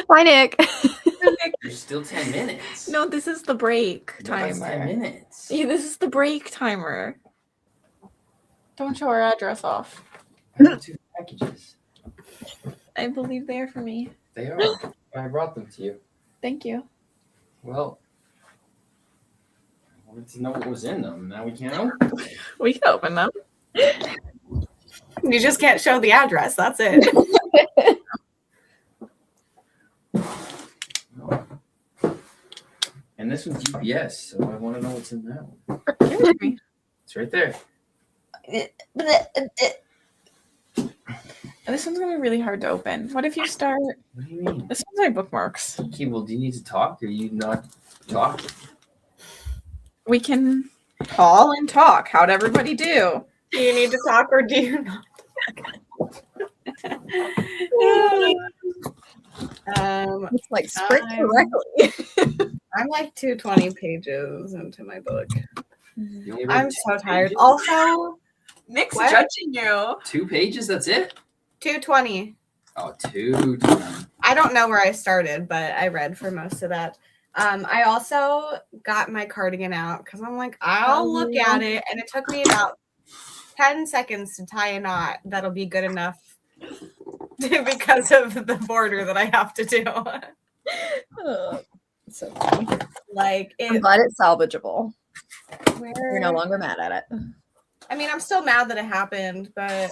Bye, Nick. There's still 10 minutes. no, this is the break No, that's timer. 10 minutes. Yeah, this is the break timer. Don't show our address off. I have 2 packages. I believe they are for me. They are. I brought them to you. Thank you. Well, I wanted to know what was in them. Now we can't open them. We can open them. You just can't show the address. That's it. And this one's UPS, so I want to know what's in that one. Give it to me. It's right there. This one's gonna be really hard to open. What if you start? What do you mean? This one's my bookmarks. Okay, well, do you need to talk or are you not talking? We can call and talk. How'd everybody do? Do you need to talk or do you not? It's like sprint I'm- correctly. I'm like 220 pages into my book. You only I'm wrote so 2 tired. pages? Also, Nick's What? judging you. 2 pages, that's it? 220. Oh, 220. I don't know where I started, but I read for most of that. I also got my cardigan out because I'm like, I'll look at it. And it took me about 10 seconds to tie a knot. That'll be good enough because of the border that I have to do. So funny. Like, I'm it, glad it's salvageable. where, You're no longer mad at it. I mean, I'm still mad that it happened, but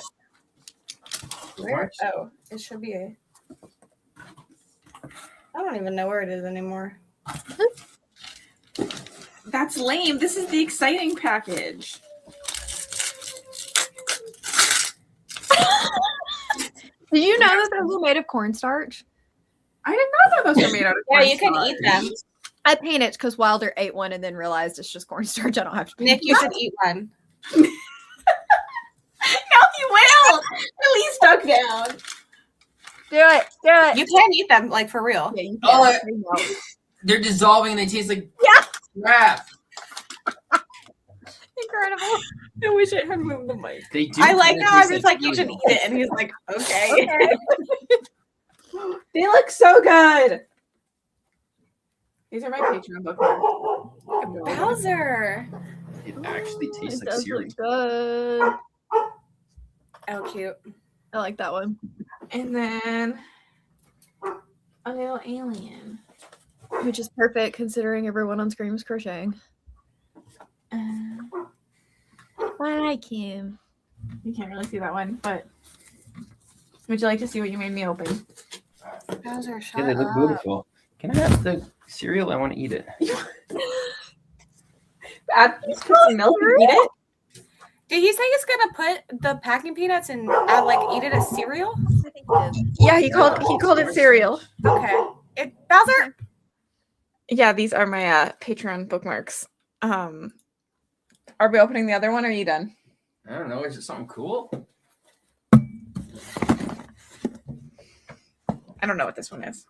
where? March? Oh, it should be a. I don't even know where it is anymore. That's lame. This is the exciting package. Do you know that those are made of cornstarch? I did not know those were made out of Yeah, you can cornstarch. eat them. I panicked because Wilder ate one and then realized it's just cornstarch. I don't have to. Nick, you should eat one. No, you will. At least duck down. Do it. Do it. You can eat them, like for real. Yeah, you can. Oh, There you go. They're dissolving and they taste like Yeah. crap. Incredible. I wish I had moved the mic. They do. I like kinda how I taste was like, you should cereal. eat it. And he's like, okay. They look so good. These are my Patreon bookmarks. Bowser. It actually tastes It like does cereal. look good. Oh, cute. I like that one. And then a little alien. Which is perfect considering everyone on Scream's crocheting. Uh, I like him. you can't really see that one, but would you like to see what you made me open? Bowser, shut Yeah, they look up. beautiful. Can I have the cereal? I want to eat it. Add put some milk and eat it. Did he say he's gonna put the packing peanuts and add, like eat it as cereal? I think it is. Yeah, he called it cereal. Okay. Bowser. Yeah, these are my Patreon bookmarks. Are we opening the other one or are you done? I don't know. Is it something cool? I don't know what this one is.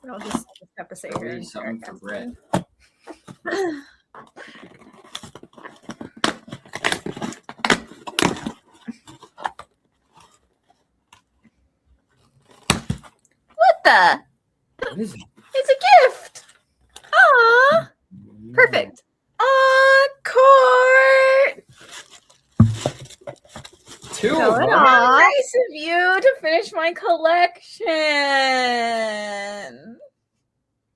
I'll just have to say here. Probably something for Brett. What the? What is it? It's a gift. Aw. Perfect. Court! Two Going of them. on. How nice of you to finish my collection.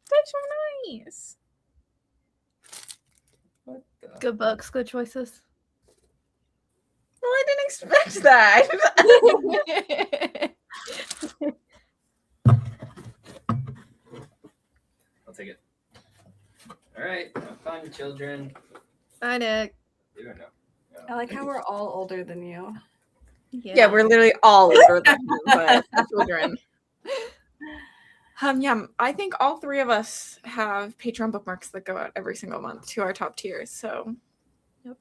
That's so nice. What the? Good books, good choices. Well, I didn't expect that. I'll take it. All right. Have fun, children. Bye, Nick. You don't know. I like how we're all older than you. Yeah, we're literally all older than you, but children. Yeah, I think all three of us have Patreon bookmarks that go out every single month to our top tiers. So, Yep.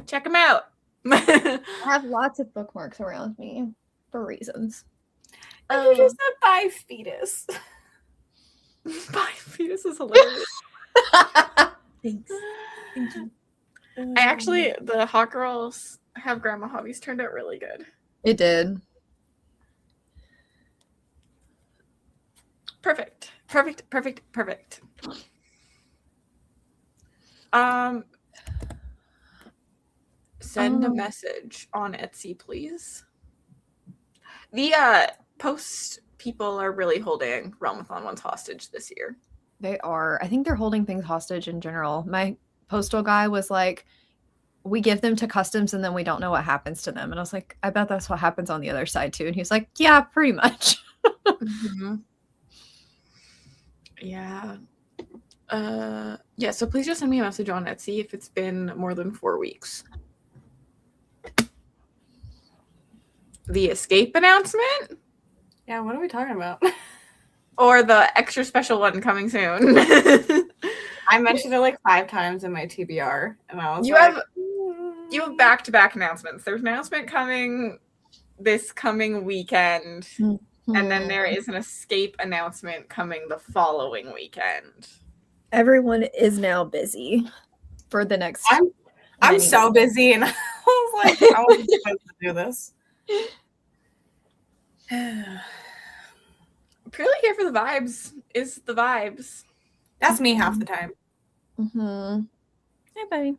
Check them out. I have lots of bookmarks around me for reasons. You just said bye, fetus. Bye, fetus is hilarious. Thanks. Thank you. The Hot Girls Have Grandma Hobbies turned out really good. It did. Perfect. Send a message on Etsy, please. The post people are really holding realmathon ones hostage this year. They are. I think they're holding things hostage in general. My postal guy was like, we give them to customs and then we don't know what happens to them. And I was like, I bet that's what happens on the other side too. And he was like, yeah, pretty much. Mm-hmm. Yeah. Yeah, so please just send me a message on Etsy if it's been more than 4 weeks. The escape announcement? Yeah, what are we talking about? Or the extra special one coming soon? I mentioned it like 5 times in my TBR, and I was You like, have back-to-back announcements. There's an announcement coming this coming weekend, and then there is an escape announcement coming the following weekend. Everyone is now busy for the next. I'm so busy, and I was like, I wasn't supposed to do this. Purely here for the vibes is the vibes. That's me half the time. Mm-hmm. Hey, buddy.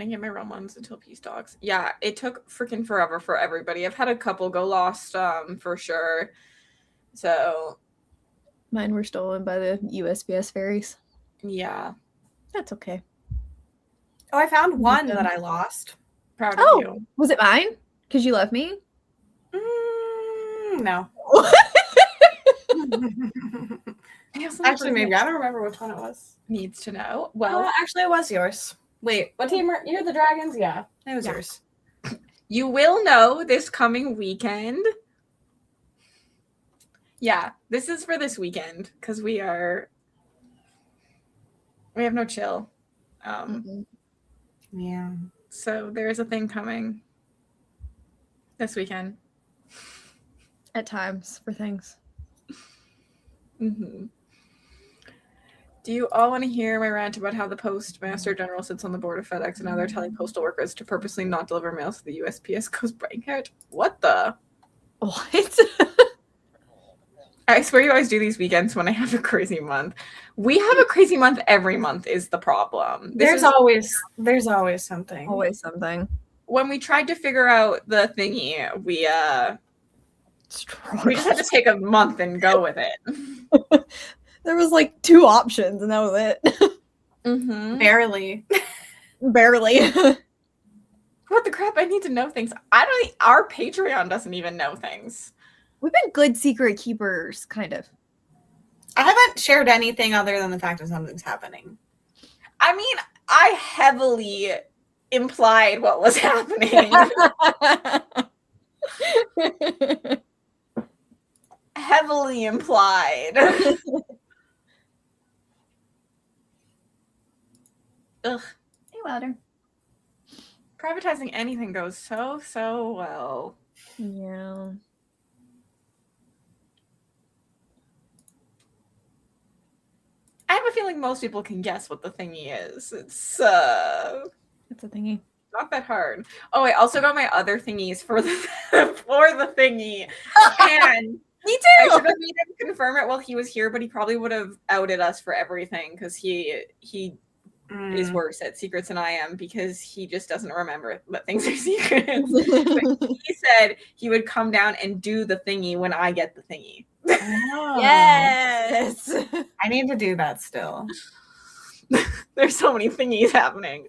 I get my realm ones until Peace Dogs. Yeah, it took freaking forever for everybody. I've had a couple go lost, for sure. So Mine were stolen by the USPS ferries. yeah, That's okay. Oh, I found one that I lost. proud of you. Was it mine? Because you love me? No. Actually, Actually, maybe. I don't remember which one it was. needs to know. Well, Actually, it was yours. Wait, what team are you're the Dragons? Yeah, it was yours. you will know this coming weekend. Yeah, this is for this weekend because we have no chill. Yeah. So there is a thing coming this weekend. At times for things. Mm-hmm. Do you all want to hear my rant about how the Postmaster General sits on the board of FedEx and now they're telling postal workers to purposely not deliver mail so the USPS goes bankrupt? What the? What? I swear you always do these weekends when I have a crazy month. We have a crazy month every month is the problem. There's always something. Always something. When we tried to figure out the thingy, we just had to take a month and go with it. There was like 2 options and that was it. Mm-hmm. Barely. Barely. What the crap? I need to know things. Our Patreon doesn't even know things. We've been good secret keepers, kind of. I haven't shared anything other than the fact that something's happening. I mean, I heavily implied what was happening. Heavily implied. Ugh. Hey, Louder. Privatizing anything goes so well. Yeah. I have a feeling most people can guess what the thingy is. It's It's a thingy. not that hard. Oh, I also got my other thingies for the for the thingy. And Me I too. should have made him confirm it while he was here, but he probably would have outed us for everything because he is worse at secrets than I am because he just doesn't remember that things are secrets. But he said he would come down and do the thingy when I get the thingy. Oh. Yes. I need to do that still. There's so many thingies happening.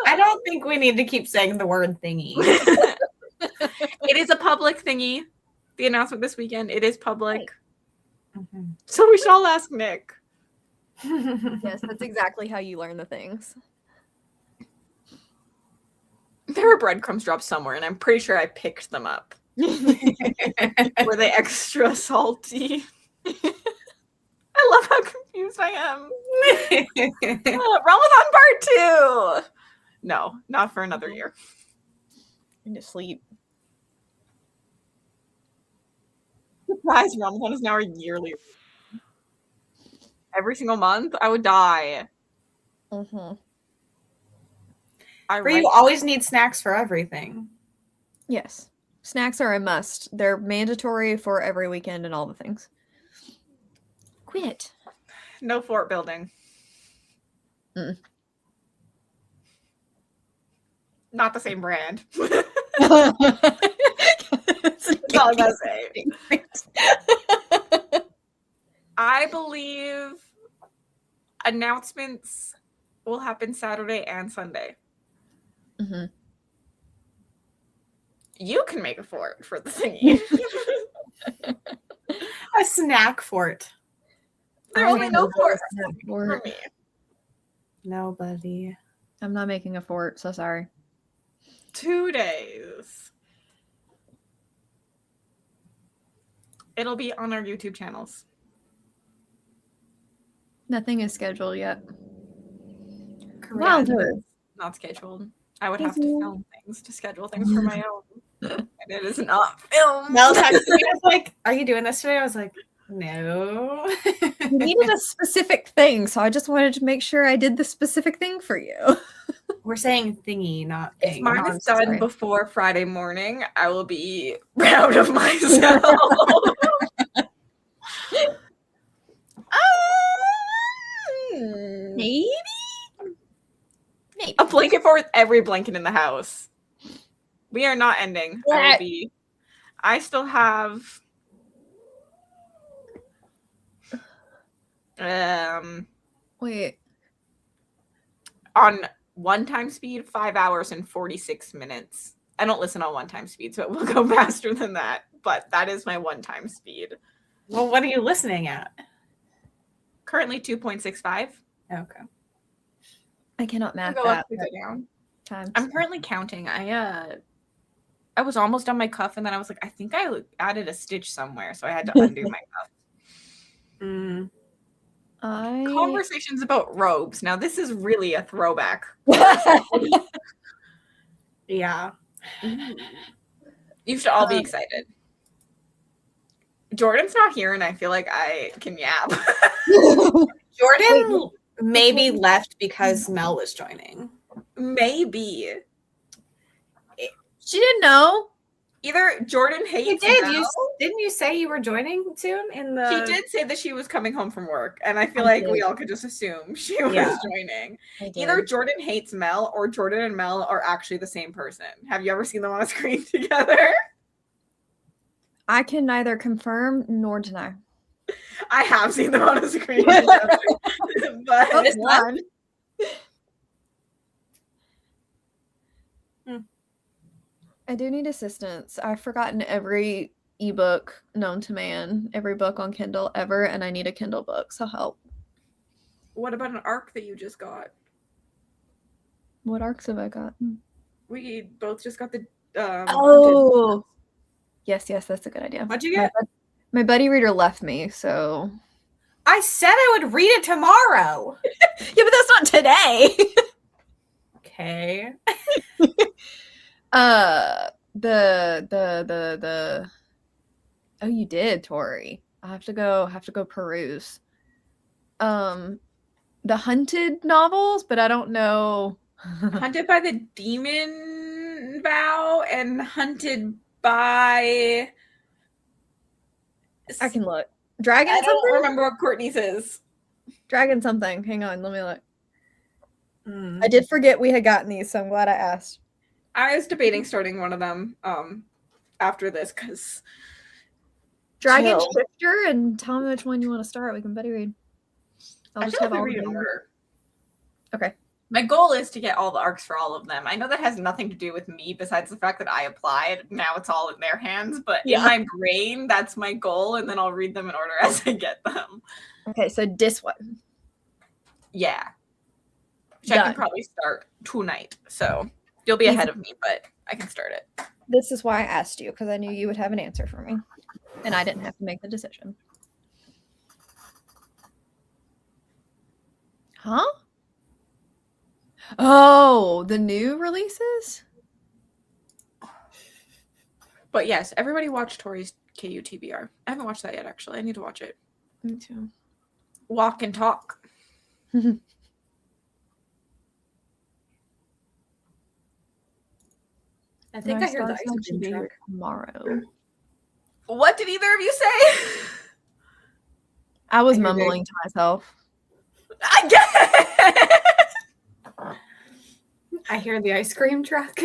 I don't think we need to keep saying the word thingy. It is a public thingy. The announcement this weekend, it is public. Mm-hmm. So we should all ask Nick. Yes, that's exactly how you learn the things. There were breadcrumbs dropped somewhere, and I'm pretty sure I picked them up. Were they extra salty? I love how confused I am. Ramadan Part 2! No, not for another year. Into sleep. Surprise, Ramadan is now a yearly. Every single month, I would die. Mm-hmm. Or you always need snacks for everything. Yes. Snacks are a must. They're mandatory for every weekend and all the things. Quit. No fort building. Mm. Not the same brand. That's all I gotta say. I believe announcements will happen Saturday and Sunday. Mm-hmm. You can make a fort for the thingy. A snack fort. There will be no fort for me. Nobody. I'm not making a fort, so sorry. 2 days. It'll be on our YouTube channels. Nothing is scheduled yet. Correct. Not scheduled. I would have to film things to schedule things for my own. And it is not filmed. Mel texted me. I was like, "Are you doing this today?" I was like, "No." You needed a specific thing, so I just wanted to make sure I did the specific thing for you. We're saying thingy, not If thing. mine I'm is so done sorry. before Friday morning, I will be proud of myself. Maybe? A blanket for every blanket in the house. We are not ending. I still have Wait. on 1 time speed 5 hours and 46 minutes. I don't listen on 1 time speed, so it will go faster than that, but that is my 1 time speed. Well, what are you listening at? Currently 2.65. Okay. I cannot math Go that. up, we go down. Times. I'm currently counting. I was almost on my cuff, and then I was like, I think I added a stitch somewhere, so I had to undo my cuff. Conversations about robes. Now, this is really a throwback. Yeah. You should all be excited. Jordan's not here, and I feel like I can yap. Jordan maybe left because Mel was joining. Maybe. She didn't know. Either Jordan hates You did. Mel. Didn't you say you were joining soon in the... She did say that she was coming home from work, and I feel like we all could just assume she was joining. Either Jordan hates Mel, or Jordan and Mel are actually the same person. Have you ever seen them on a screen together? I can neither confirm nor deny. I have seen them on a screen together. But This one. I do need assistance. I've forgotten every ebook known to man, every book on Kindle ever, and I need a Kindle book, so help. What about an arc that you just got? What arcs have I gotten? We both just got the Yes, that's a good idea. What'd you get? My buddy reader left me, so I said I would read it tomorrow. yeah, but that's not today. Okay. The oh, you did, Tori. I have to go peruse. The Hunted novels, but I don't know. Hunted by the Demon Vow and Hunted by... I can look. Dragon I something? don't remember what Courtney's is. Dragon something. Hang on, let me look. I did forget we had gotten these, so I'm glad I asked. I was debating starting one of them after this, because Dragon Shifter, and tell me which one you want to start. We can buddy read. I'll just have all read in of them. order. Okay. My goal is to get all the arcs for all of them. I know that has nothing to do with me besides the fact that I applied. Now it's all in their hands, but in my brain, that's my goal, and then I'll read them in order as I get them. Okay, so this one. Yeah. Which I can probably start tonight. So you'll be ahead of me, but I can start it. This is why I asked you, because I knew you would have an answer for me. And I didn't have to make the decision. Huh? Oh, the new releases? But yes, everybody watch Tori's KU TBR. I haven't watched that yet, actually. I need to watch it. Me too. Walk and talk. I think My I hear the star ice sign should cream be truck. here tomorrow. What did either of you say? I was I hear mumbling to myself. I guess. I hear the ice cream truck.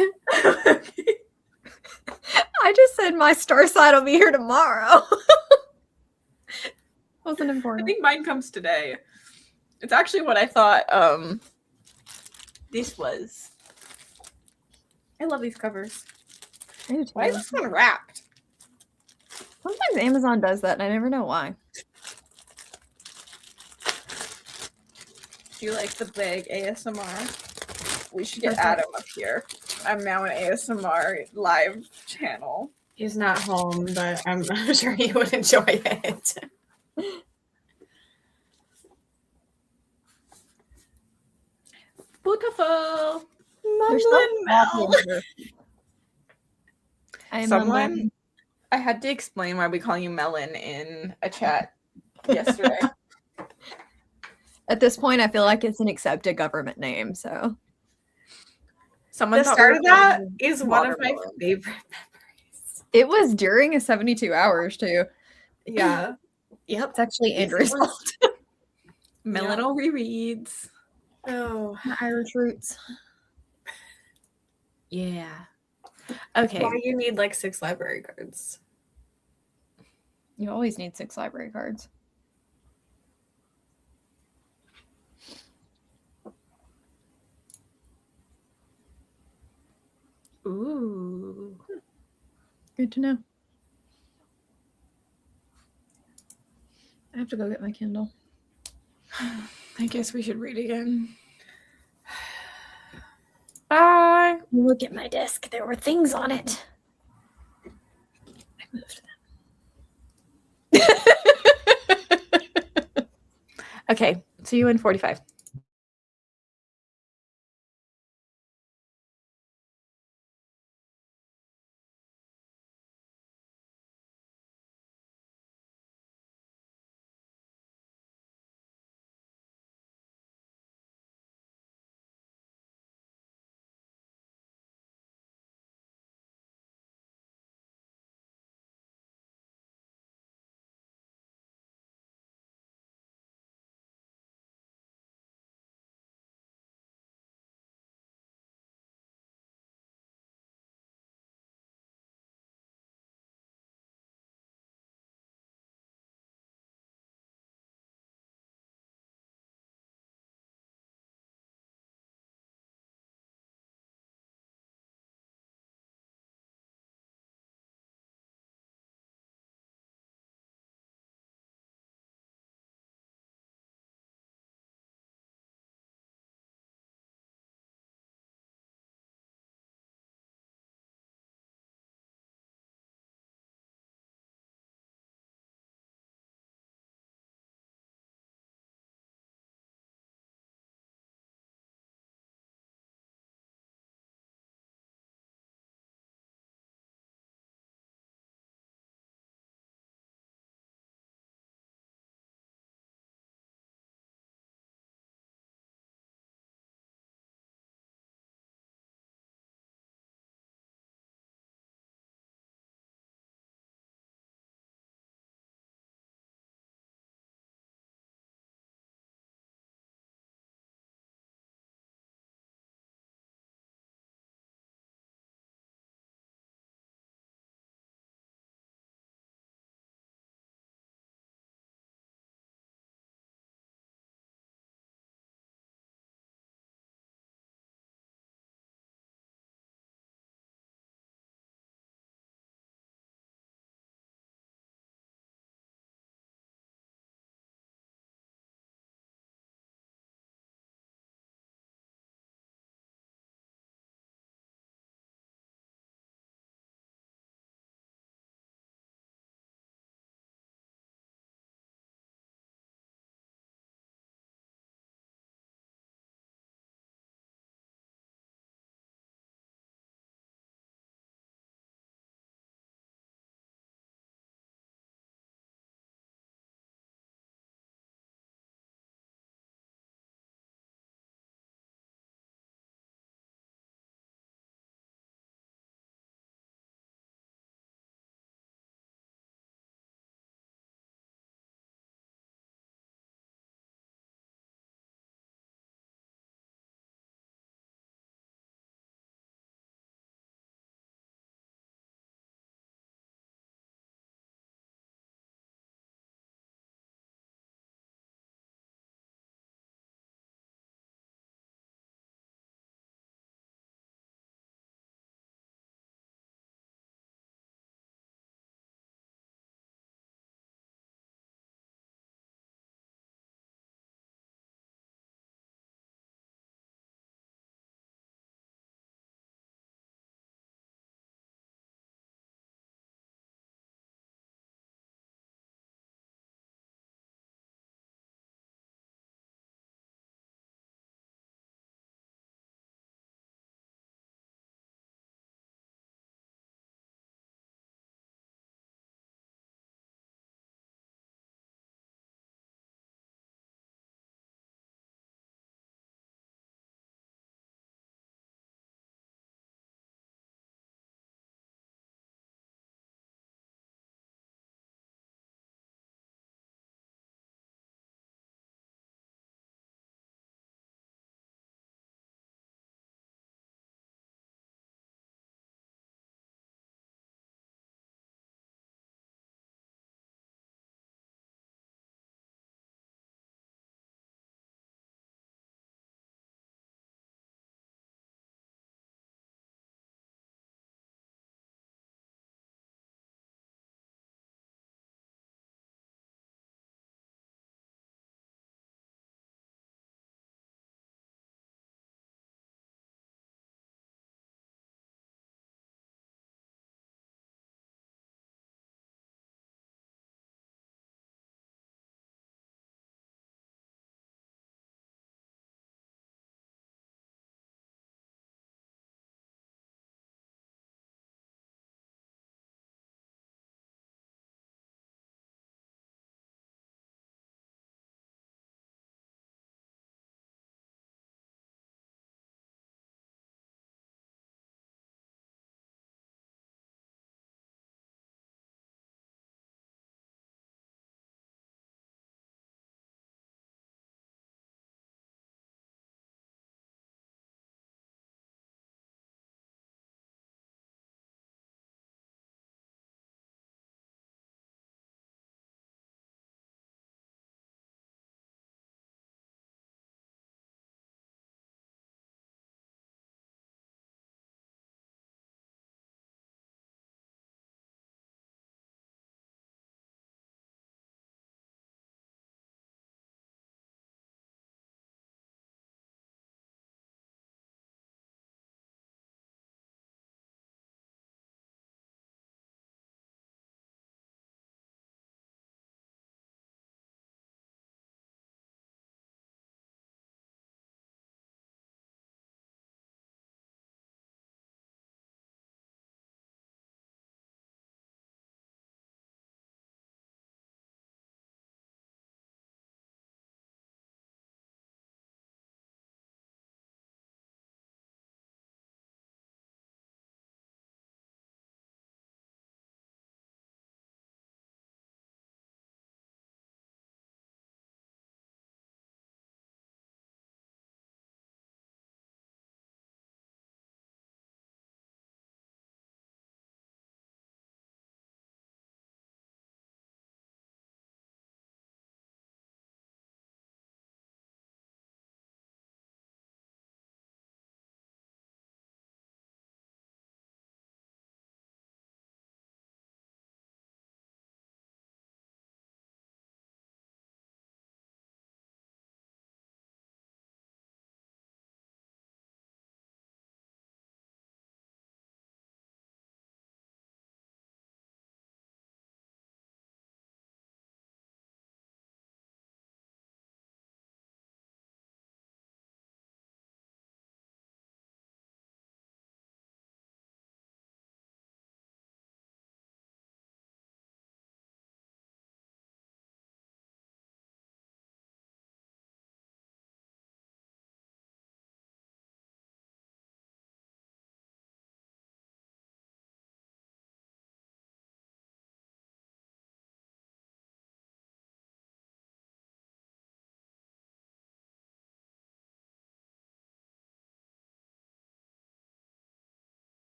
I just said my star sign will be here tomorrow. Wasn't I important. think mine comes today. It's actually what I thought this was. I love these covers. I do Why is too. this one wrapped? Sometimes Amazon does that, and I never know why. Do you like the big ASMR? We should get Perfect. Adam up here. I'm now an ASMR live channel. He's not home, but I'm sure he would enjoy it. Beautiful. There's so Mumbling small Mel. here. I am Someone, mumbling. I had to explain why we call you Melon in a chat yesterday. At this point, I feel like it's an accepted government name. So Someone The thought start we of were calling that you is one of my Watermelon. favorite memories. it was during a 72 hours too. Yeah. Yep. It's actually Yes, Andrew's it was. fault. Melano rereads. Oh. My Irish roots. Yeah. Okay. Why you need like 6 library cards? You always need 6 library cards. Ooh. Good to know. I have to go get my Kindle. I guess we should read again. Bye. Look at my desk. There were things on it. I moved them. Okay. See you in 45.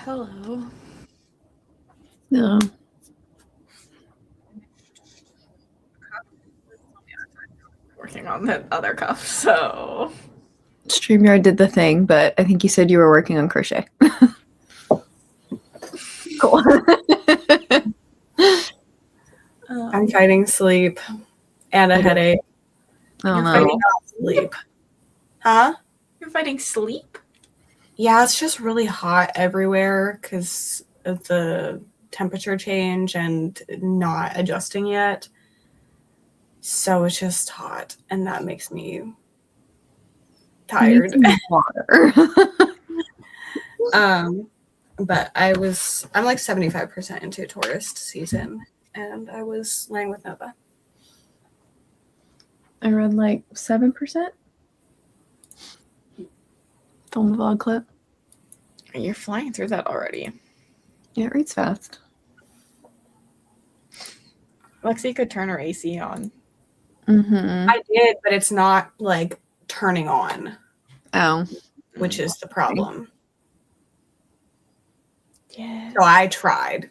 Hello. No. Working on the other cuff, so StreamYard did the thing, but I think you said you were working on crochet. Cool. I'm fighting sleep and a headache. Oh You're no. fighting- Sleep. Huh? you're fighting sleep? Yeah, it's just really hot everywhere because of the temperature change and not adjusting yet. So it's just hot, and that makes me You need tired. some water. But I'm like 75% into tourist season, and I was laying with Nova. I read like 7%. Film vlog clip. You're flying through that already. Yeah, it reads fast. Lexi could turn her AC on. Mm-hmm. I did, but it's not like turning on, Oh. which is the problem. Yeah. So I tried.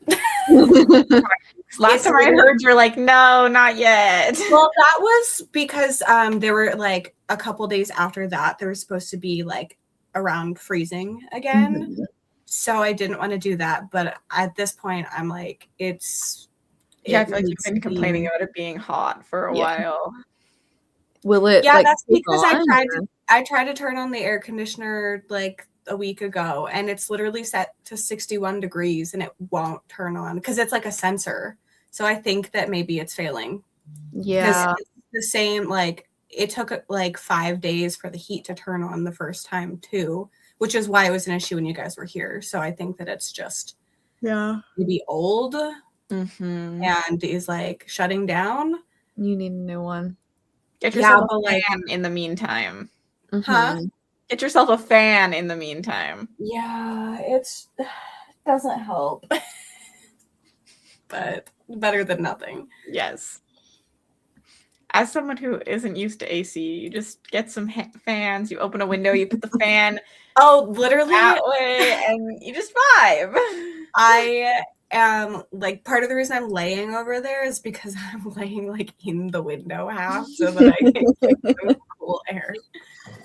Last time I heard you're like, no, not yet. Well, that was because there were like a couple days after that, there was supposed to be like around freezing again. Mhm. So I didn't want to do that. But at this point, I'm like, Yeah, I feel like you've been complaining about it being hot for a while. Will it? Yeah, like, that's kick because on, or- I tried to turn on the air conditioner like a week ago, and it's literally set to 61 degrees, and it won't turn on because it's like a sensor. So I think that maybe it's failing. Yeah. It's the same, like it took like 5 days for the heat to turn on the first time too, which is why it was an issue when you guys were here. So I think that it's just maybe old Mm-hmm. and is like shutting down. You need a new one. Get Yeah, yourself but a like, fan in the meantime. huh? Mhm. Get yourself a fan in the meantime. Yeah, it doesn't help, but better than nothing. Yes. As someone who isn't used to AC, you just get some fans, you open a window, you put the fan Oh, literally, that way, and you just vibe. I am like, part of the reason I'm laying over there is because I'm laying like in the window half so that I can get some cool air.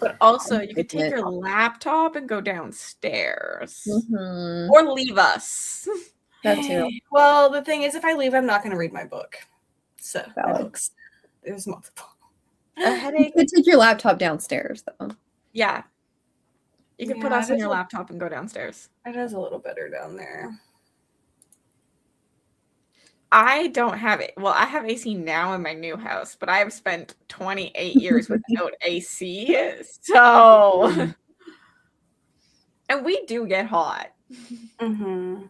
But also, you could take your laptop and go downstairs. Mhm. Or leave us. That too. Well, the thing is, if I leave, I'm not going to read my book. So my Valid. books, there's multiple. A You headache. could take your laptop downstairs, though. Yeah. You could put Yeah, us on your laptop and go downstairs. It is a little better down there. I don't have it. Well, I have AC now in my new house, but I have spent 28 years without AC. So, and we do get hot. Mm-hmm.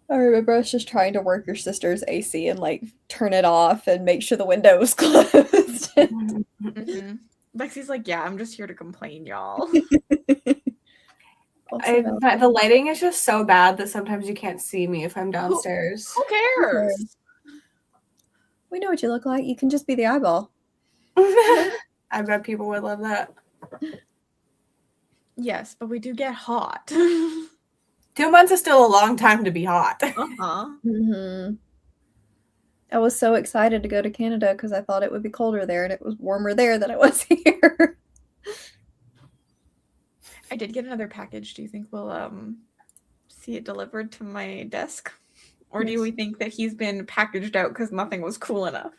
I remember us just trying to work your sister's AC and like turn it off and make sure the window was closed. Mm-hmm. Lexi's like, yeah, I'm just here to complain, y'all. The lighting is just so bad that sometimes you can't see me if I'm downstairs. Who cares? We know what you look like. You can just be the eyeball. I bet people would love that. Yes, but we do get hot. 2 months is still a long time to be hot. Uh-huh. Mm-hmm. I was so excited to go to Canada because I thought it would be colder there, and it was warmer there than it was here. I did get another package. Do you think we'll see it delivered to my desk? Or do we think that he's been packaged out because nothing was cool enough?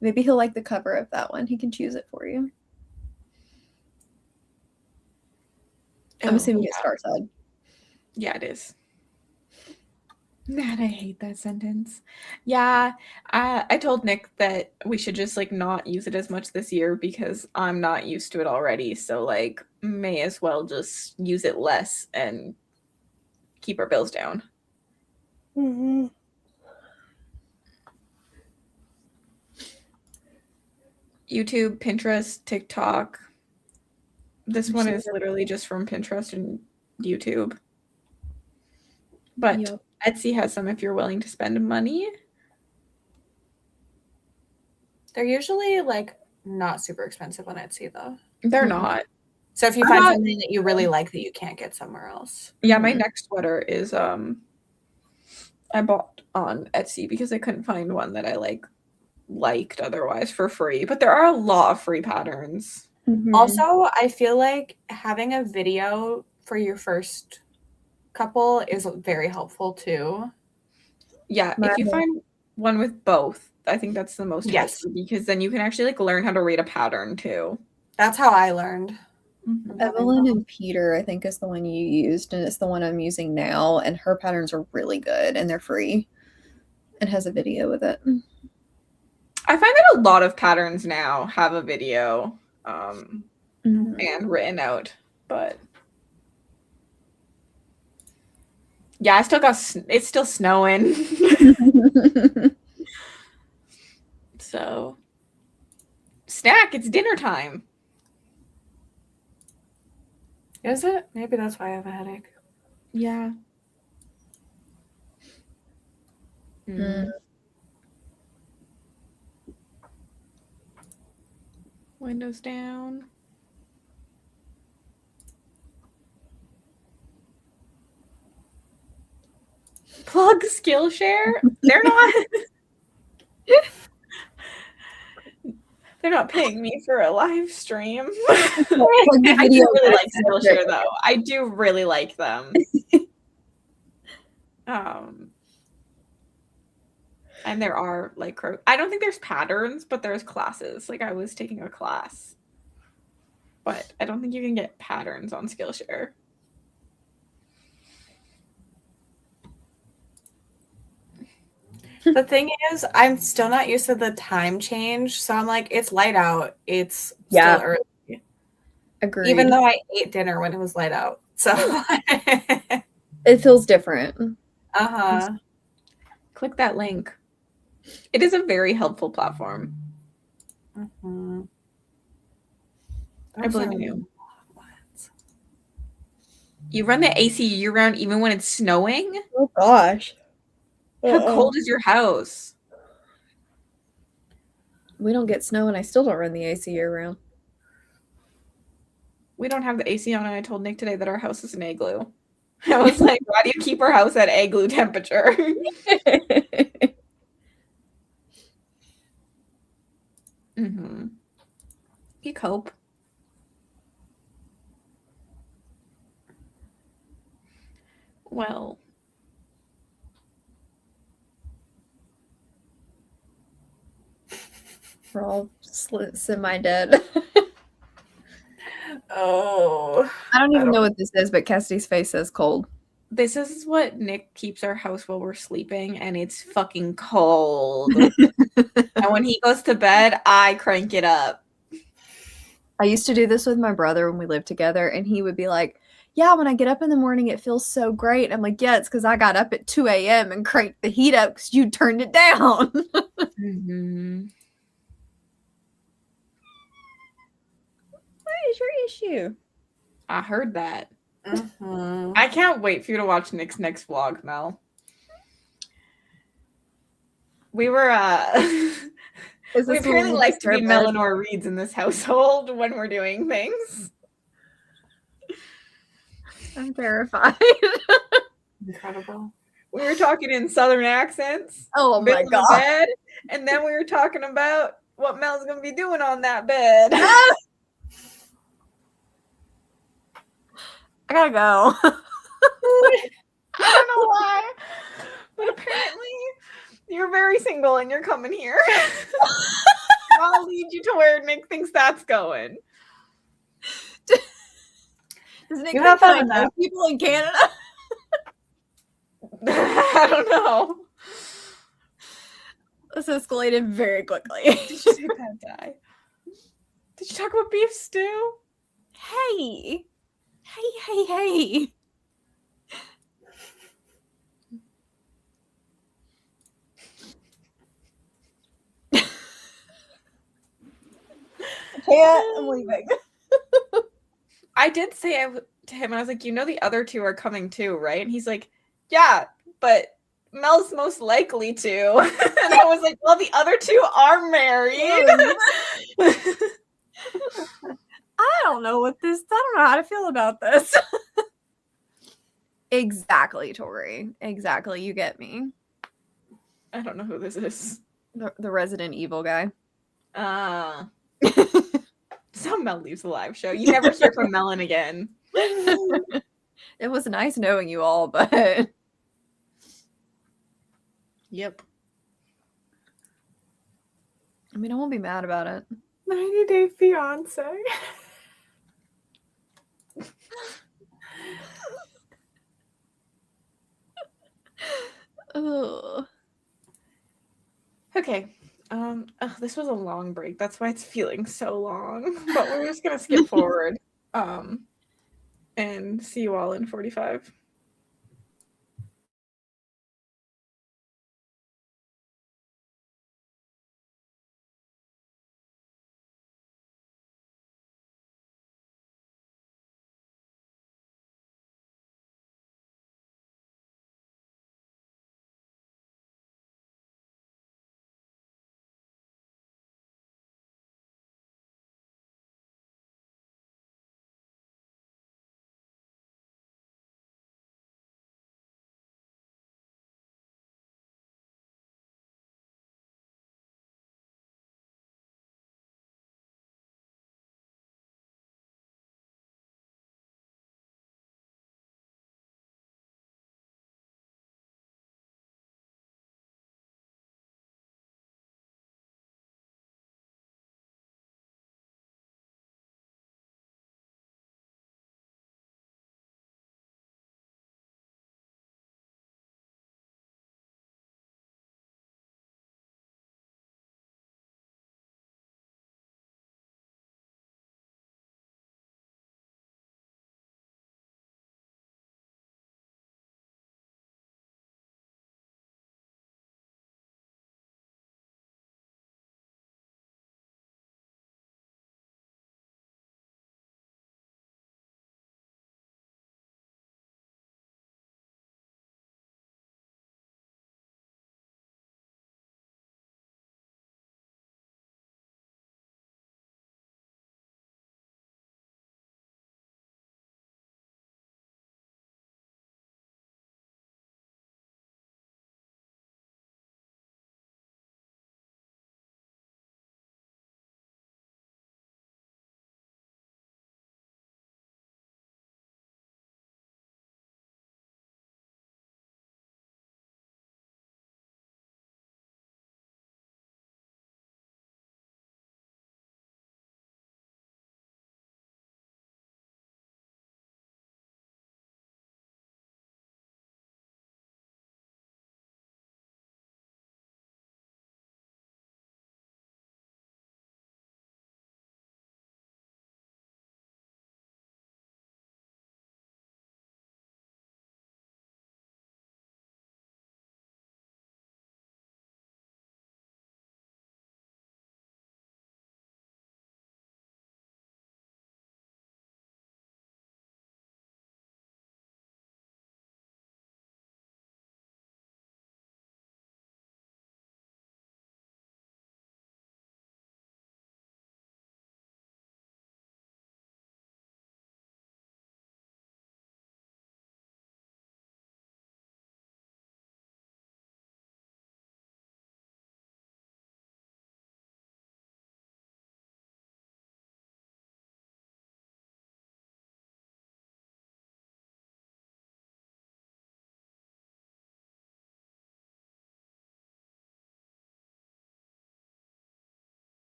Maybe he'll like the cover of that one. He can choose it for you. I'm assuming it's Star Side. Yeah, it is. Man, I hate that sentence. Yeah, I told Nick that we should just like not use it as much this year because I'm not used to it already. So like, may as well just use it less and keep our bills down. Mm-hmm. YouTube, Pinterest, TikTok. This one is literally just from Pinterest and YouTube. But Yep. Etsy has some if you're willing to spend money. They're usually like not super expensive on Etsy though. They're Mhm. not. So if you I'm find not- something that you really like that you can't get somewhere else. Yeah, my Mhm. next sweater is I bought on Etsy because I couldn't find one that I liked otherwise for free. But there are a lot of free patterns. Mhm. Also, I feel like having a video for your first couple is very helpful too. Yeah, if My- you find one with both, I think that's the most Yes. helpful because then you can actually learn how to read a pattern too. That's how I learned. Evelyn and Peter, I think, is the one you used, and it's the one I'm using now. And her patterns are really good, and they're free. It has a video with it. I find that a lot of patterns now have a video Mhm. and written out, but yeah, I still got it's still snowing. So snack, it's dinner time. Is it? Maybe that's why I have a headache. Yeah. Mm. Windows down. Plug Skillshare. They're not. They're not paying me for a live stream. I do really like Skillshare though. I do really like them. And there are I don't think there's patterns, but there's classes. Like I was taking a class, but I don't think you can get patterns on Skillshare. The thing is, I'm still not used to the time change, so I'm like, it's light out. It's Yeah. still early. Agreed. Even though I ate dinner when it was light out. So it feels different. uh-huh. Click that link. It is a very helpful platform. Mm-hmm. I believe in you. You run the AC year-round even when it's snowing? Oh gosh. How cold is your house? We don't get snow, and I still don't run the AC year round. We don't have the AC on, and I told Nick today that our house is an igloo. I was like, why do you keep our house at igloo temperature? Mm-hmm. You cope. Well. We're all semi-dead. Oh. I don't even know what this is, but Cassidy's face says cold. This is what Nick keeps our house while we're sleeping, and it's fucking cold. And when he goes to bed, I crank it up. I used to do this with my brother when we lived together, and he would be like, yeah, when I get up in the morning, it feels so great. I'm like, yeah, it's because I got up at 2 a.m. and cranked the heat up because you turned it down. Mm-hmm. What is your issue? I heard that. Mm-hmm. I can't wait for you to watch Nick's next vlog, Mel. We were we apparently like to be Melanor Reeds in this household when we're doing things. I'm terrified. Incredible. We were talking in southern accents. Oh my building a god. bed, and then we were talking about what Mel's gonna be doing on that bed. I gotta go. I don't know why, but apparently you're very single and you're coming here. I'll lead you to where Nick thinks that's going. Does Nick You have find fun. people in Canada? I don't know. This escalated very quickly. Did you say bad guy? Did you talk about beef stew? Hey. Hey. I'm leaving. I did say to him, I was like, you know, the other two are coming too, right? And he's like, yeah, but Mel's most likely to. And I was like, well, the other two are married. I don't know I don't know how to feel about this. Exactly, Tori. Exactly. You get me. I don't know who this is. The Resident Evil guy. So Mel leaves the live show. You never hear from Melon again. It was nice knowing you all, but Yep. I mean, I won't be mad about it. 90-Day Fiance. Ugh. Okay. This was a long break. That's why it's feeling so long. But we're just gonna skip forward. And see you all in 45.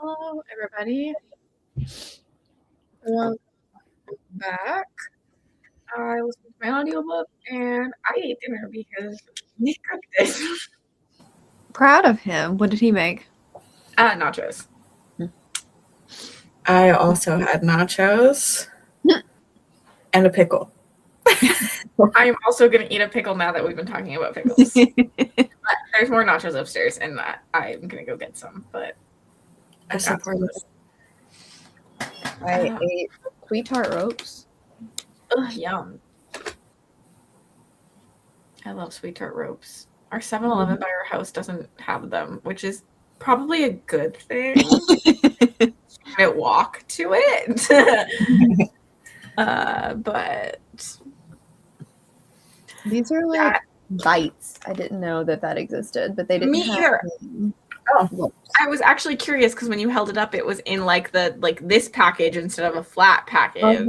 Hello, everybody. Welcome back. I listened to my audiobook and I ate dinner because Nick cooked it. Proud of him. What did he make? Nachos. I also had nachos and a pickle. I am also going to eat a pickle now that we've been talking about pickles. But there's more nachos upstairs and I'm going to go get some. But I support this. I ate sweet tart ropes. ugh, yum. I love sweet tart ropes. Our 7-Eleven by our house doesn't have them, which is probably a good thing. I walk to it. But These are like bites. I didn't know that existed, but they didn't Me have either. ropes. I was actually curious because when you held it up, it was in like this package instead of a flat package.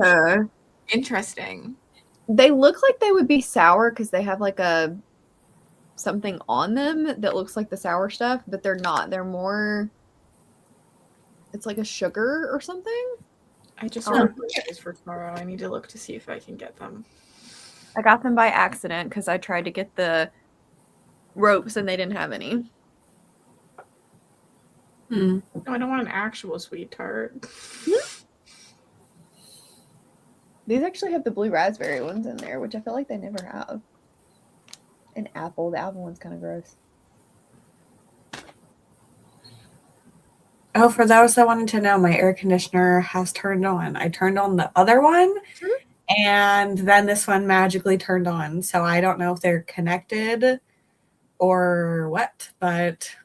Interesting. They look like they would be sour because they have like something on them that looks like the sour stuff, but they're not. They're more. It's like a sugar or something. I just ordered these for tomorrow. I need to look to see if I can get them. I got them by accident because I tried to get the ropes and they didn't have any. No, I don't want an actual sweet tart. These actually have the blue raspberry ones in there, which I feel like they never have. An apple. The apple one's kind of gross. Oh, for those that wanted to know, my air conditioner has turned on. I turned on the other one, and then this one magically turned on. So I don't know if they're connected or what, but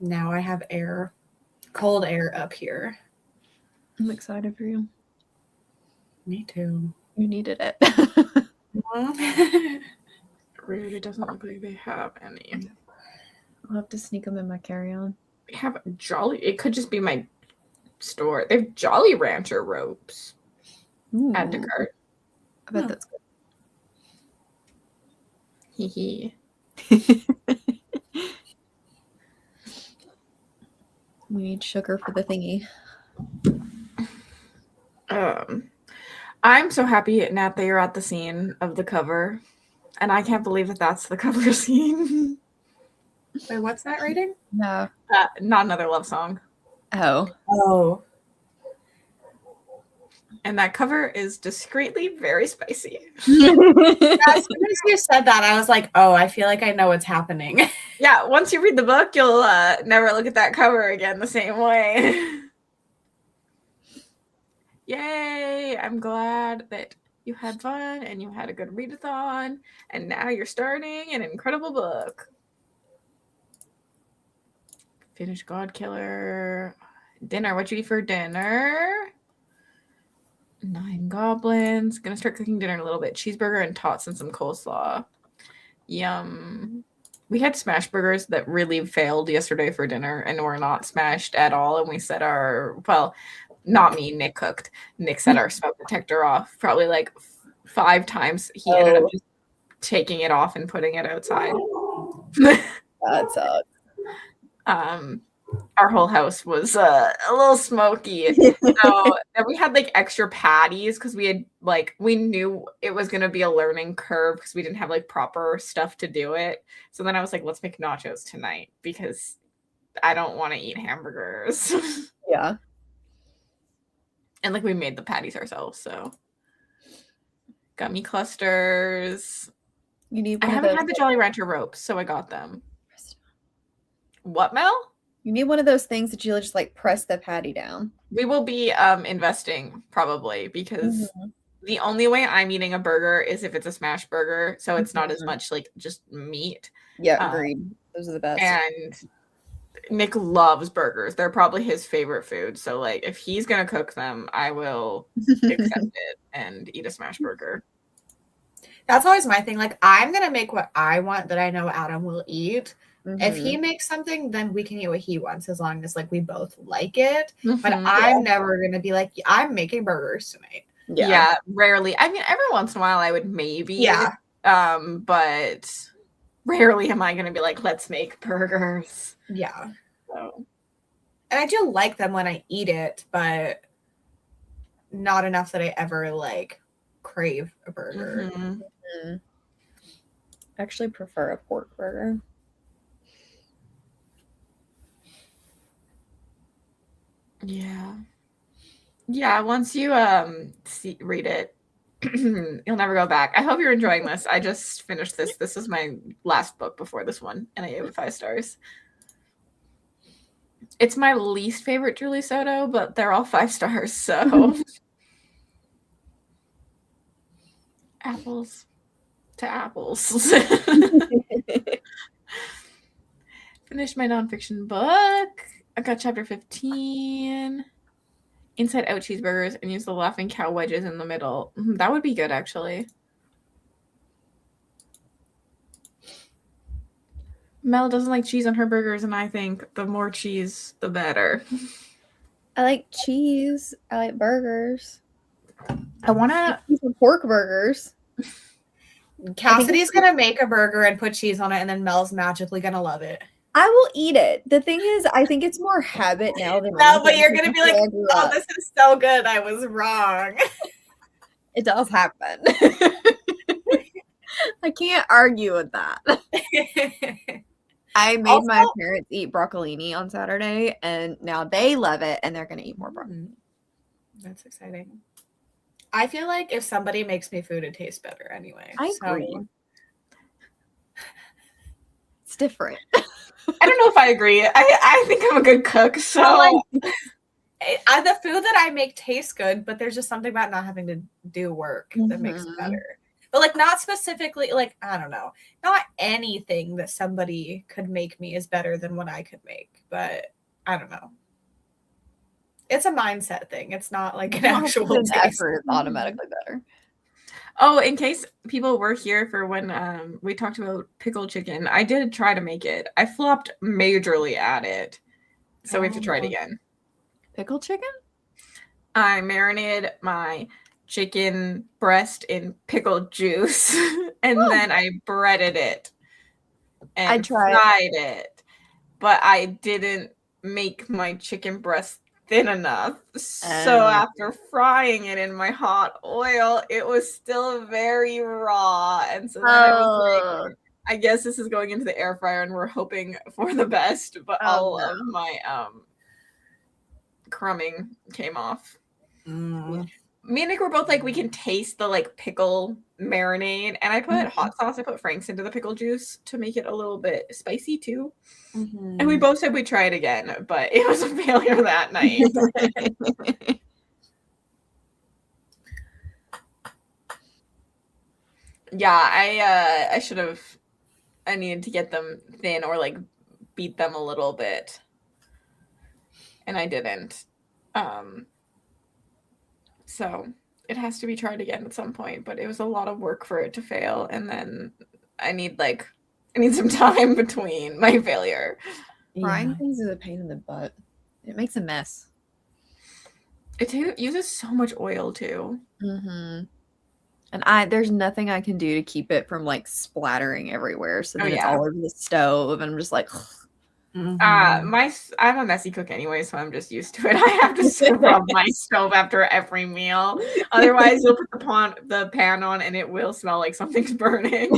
now I have cold air up here. I'm excited for you. Me too. You needed it. Rude. It doesn't look like they have any. I'll have to sneak them in my carry-on. They have Jolly. It could just be my store. They have Jolly Rancher ropes. Add to cart. I bet that's good. Hee hee. We need sugar for the thingy. I'm so happy, Nat, that you're at the scene of the cover. And I can't believe that that's the cover scene. Wait, what's that rating? No. Not Another Love Song. Oh. And that cover is discreetly very spicy. As soon as you said that, I was like, oh, I feel like I know what's happening. Yeah, once you read the book, you'll never look at that cover again the same way. Yay! I'm glad that you had fun and you had a good readathon, and now you're starting an incredible book. Finish God Killer. Dinner. What you eat for dinner? 9 goblins. Gonna start cooking dinner in a little bit. Cheeseburger and tots and some coleslaw. Yum. We had smash burgers that really failed yesterday for dinner and were not smashed at all. And we set not me, Nick cooked. Nick set our smoke detector off probably like 5 times. He ended up just taking it off and putting it outside. That sucks. Our whole house was a little smoky. So then we had like extra patties because we knew it was gonna be a learning curve because we didn't have like proper stuff to do it. So then I was like, let's make nachos tonight because I don't want to eat hamburgers. Yeah. And like we made the patties ourselves, so gummy clusters. You need. I haven't had the Jolly Rancher ropes, so I got them. What, Mel? You need one of those things that you just like press the patty down. We will be investing probably because the only way I'm eating a burger is if it's a smash burger, so it's not as much like just meat. Yeah, agreed. Those are the best. And Nick loves burgers. They're probably his favorite food. So like if he's gonna cook them, I will accept it and eat a smash burger. That's always my thing. Like I'm gonna make what I want that I know Adam will eat. If he makes something, then we can eat what he wants as long as like we both like it. But I'm never gonna be like, I'm making burgers tonight. Yeah, rarely. I mean, every once in a while I would maybe. Yeah. But rarely am I gonna be like, let's make burgers. Yeah. So And I do like them when I eat it, but not enough that I ever like crave a burger. Mhm. I actually prefer a pork burger. Yeah. Yeah, once you read it, you'll never go back. I hope you're enjoying this. I just finished this. This is my last book before this one, and I gave it 5 stars. It's my least favorite Julie Soto, but they're all 5 stars, so apples to apples. Finished my nonfiction book. I got chapter 15. Inside out cheeseburgers and use the laughing cow wedges in the middle. That would be good, actually. Mel doesn't like cheese on her burgers, and I think the more cheese, the better. I like cheese. I like burgers. I want to... pork burgers. Cassidy's going to make a burger and put cheese on it, and then Mel's magically going to love it. I will eat it. The thing is, I think it's more habit now than No, but anything, you're going to be like, because I grew oh, up. this is so good. I was wrong. It does happen. I can't argue with that. I made Also- my parents eat broccolini on Saturday, and now they love it, and they're going to eat more broccoli. That's exciting. I feel like if somebody makes me food, it tastes better anyway. I agree. It's different. I don't know if I agree. I think I'm a good cook, so... The food that I make tastes good, but there's just something about not having to do work that makes it better. But like not specifically, like, I don't know. Not anything that somebody could make me is better than what I could make. But I don't know. It's a mindset thing. It's not like an actual taste. Effort is automatically better. Oh, in case people were here for when we talked about pickled chicken, I did try to make it. I flopped majorly at it. So we have to try it again. Pickled chicken? I marinated my chicken breast in pickled juice and then I breaded it and fried it. But I didn't make my chicken breast thin enough. So after frying it in my hot oil, it was still very raw. And so then I was like, I guess this is going into the air fryer and we're hoping for the best, but all of my crumbing came off. Me and Nick were both like, we can taste the like pickle marinade, and I put hot sauce. I put Frank's into the pickle juice to make it a little bit spicy too. And we both said we'd try it again, but it was a failure that night. Yeah, I should have. I needed to get them thin or like beat them a little bit, and I didn't. So it has to be tried again at some point, but it was a lot of work for it to fail, and then I need some time between my failure. Frying things is a pain in the butt. It makes a mess. It uses so much oil too. And there's nothing I can do to keep it from like splattering everywhere. So then it's all over the stove, and I'm just like, I'm a messy cook anyway, so I'm just used to it. I have to scrub my stove after every meal. Otherwise, you'll put the pan on and it will smell like something's burning.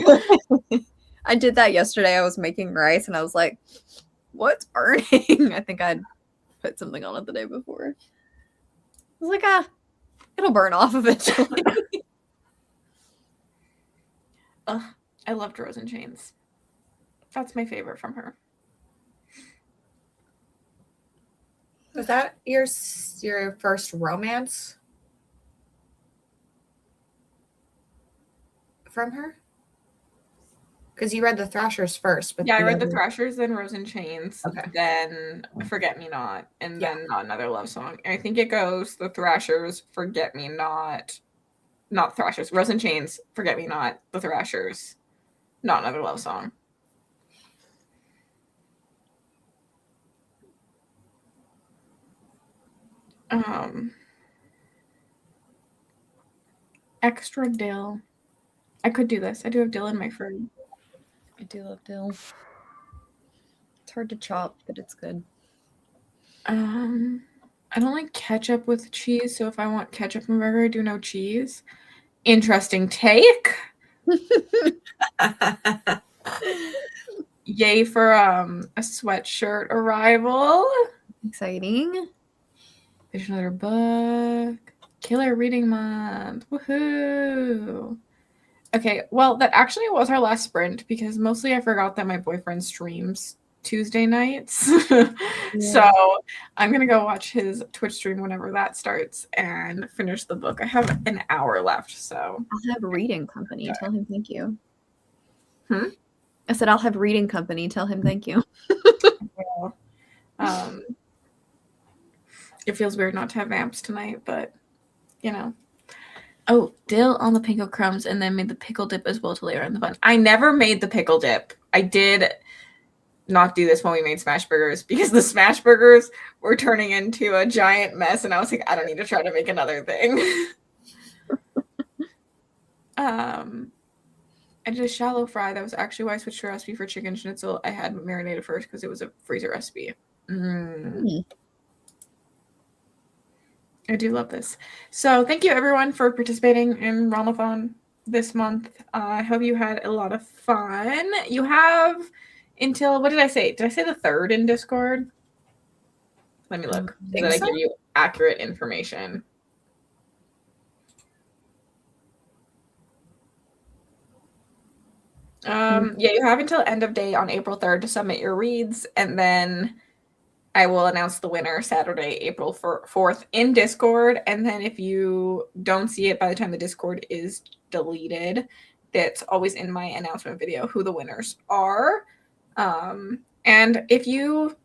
I did that yesterday. I was making rice and I was like, what's burning? I think I'd put something on it the day before. I was like, it'll burn off eventually. I loved Rose and Chains. That's my favorite from her. Was that your first romance from her? Because you read the Thrashers first. But yeah, I read the Thrashers, then Rose and Chains, okay. Then Forget Me Not, and then Not Another Love Song. And I think it goes the Thrashers, Forget Me Not Thrashers, Rose and Chains, Forget Me Not, the Thrashers, Not Another Love Song. Extra dill. I could do this. I do have dill in my fridge. I do love dill. It's hard to chop, but it's good. I don't like ketchup with cheese, so if I want ketchup and burger, I do no cheese. Interesting take. Yay for a sweatshirt arrival. Exciting. There's another book. Killer reading month. Woohoo. Okay, well, that actually was our last sprint because mostly I forgot that my boyfriend streams Tuesday nights. So I'm going to go watch his Twitch stream whenever that starts and finish the book. I have an hour left, so. I'll have reading company. Tell him thank you. Hmm? I said I'll have reading company. Tell him thank you. It feels weird not to have vamps tonight, but, you know. Oh, dill on the panko crumbs and then made the pickle dip as well to layer on the bun. I never made the pickle dip. I did not do this when we made smash burgers because the smash burgers were turning into a giant mess and I was like, I don't need to try to make another thing. I did a shallow fry. That was actually why I switched to a recipe for chicken schnitzel. I had marinated first because it was a freezer recipe. I do love this. So thank you everyone for participating in realmathon this month. I hope you had a lot of fun. You have until, what did I say? Did I say the 3rd in Discord? Let me look so that I give you accurate information. Yeah, you have until end of day on April 3rd to submit your reads, and then I will announce the winner Saturday, April 4th in Discord. And then if you don't see it by the time the Discord is deleted, that's always in my announcement video who the winners are. And if you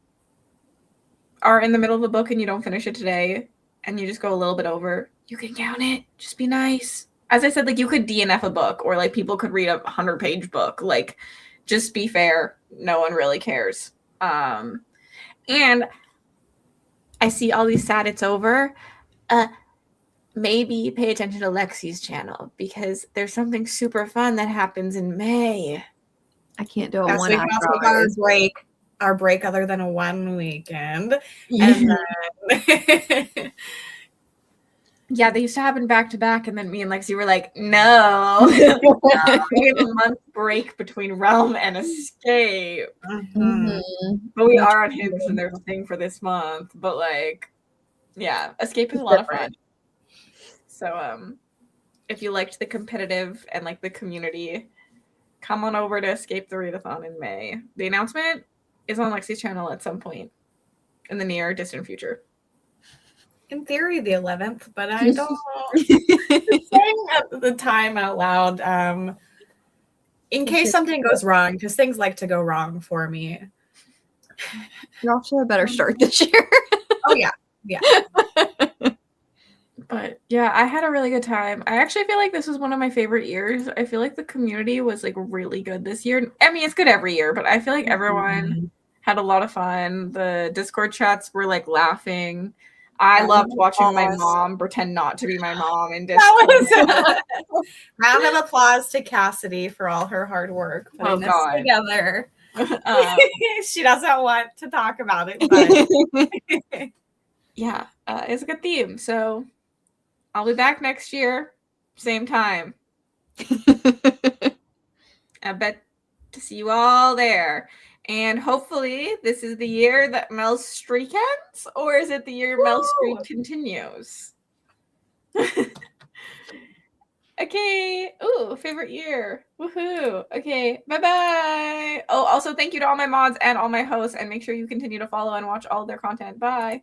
are in the middle of a book and you don't finish it today and you just go a little bit over, you can count it. Just be nice. As I said, like, you could DNF a book, or like people could read a 100-page book. Like, just be fair. No one really cares. And I see all these sad it's over. Maybe pay attention to Lexi's channel because there's something super fun that happens in May. I can't do it Yes, one we can after also got hours. our break other than a 1 weekend. Yeah. And then Yeah, they used to happen back to back, and then me and Lexi were like, no. We have a month break between Realm and Escape. But we are on Hims, and there's a thing for this month. But, like, yeah, Escape is a lot of fun. So, if you liked the competitive and, like, the community, come on over to Escape the Readathon in May. The announcement is on Lexi's channel at some point in the near distant future. in theory the 11th, but I don't saying at the time out loud in case something goes wrong, because things like to go wrong for me. You're off to a better start this year. Oh yeah. But yeah, I had a really good time. I actually feel like this was one of my favorite years. I feel like the community was like really good this year. I mean, it's good every year, but I feel like everyone had a lot of fun. The Discord chats were like laughing. I loved watching my mom pretend not to be my mom in Discord. Round of applause to Cassidy for all her hard work putting this together. She doesn't want to talk about it, but yeah, it's a good theme. So I'll be back next year, same time. I bet to see you all there. And hopefully this is the year that Mel's streak ends, or is it the year Mel's streak continues? Okay. Ooh, favorite year. Woohoo. Okay. Bye-bye. Oh, also thank you to all my mods and all my hosts, and make sure you continue to follow and watch all of their content. Bye.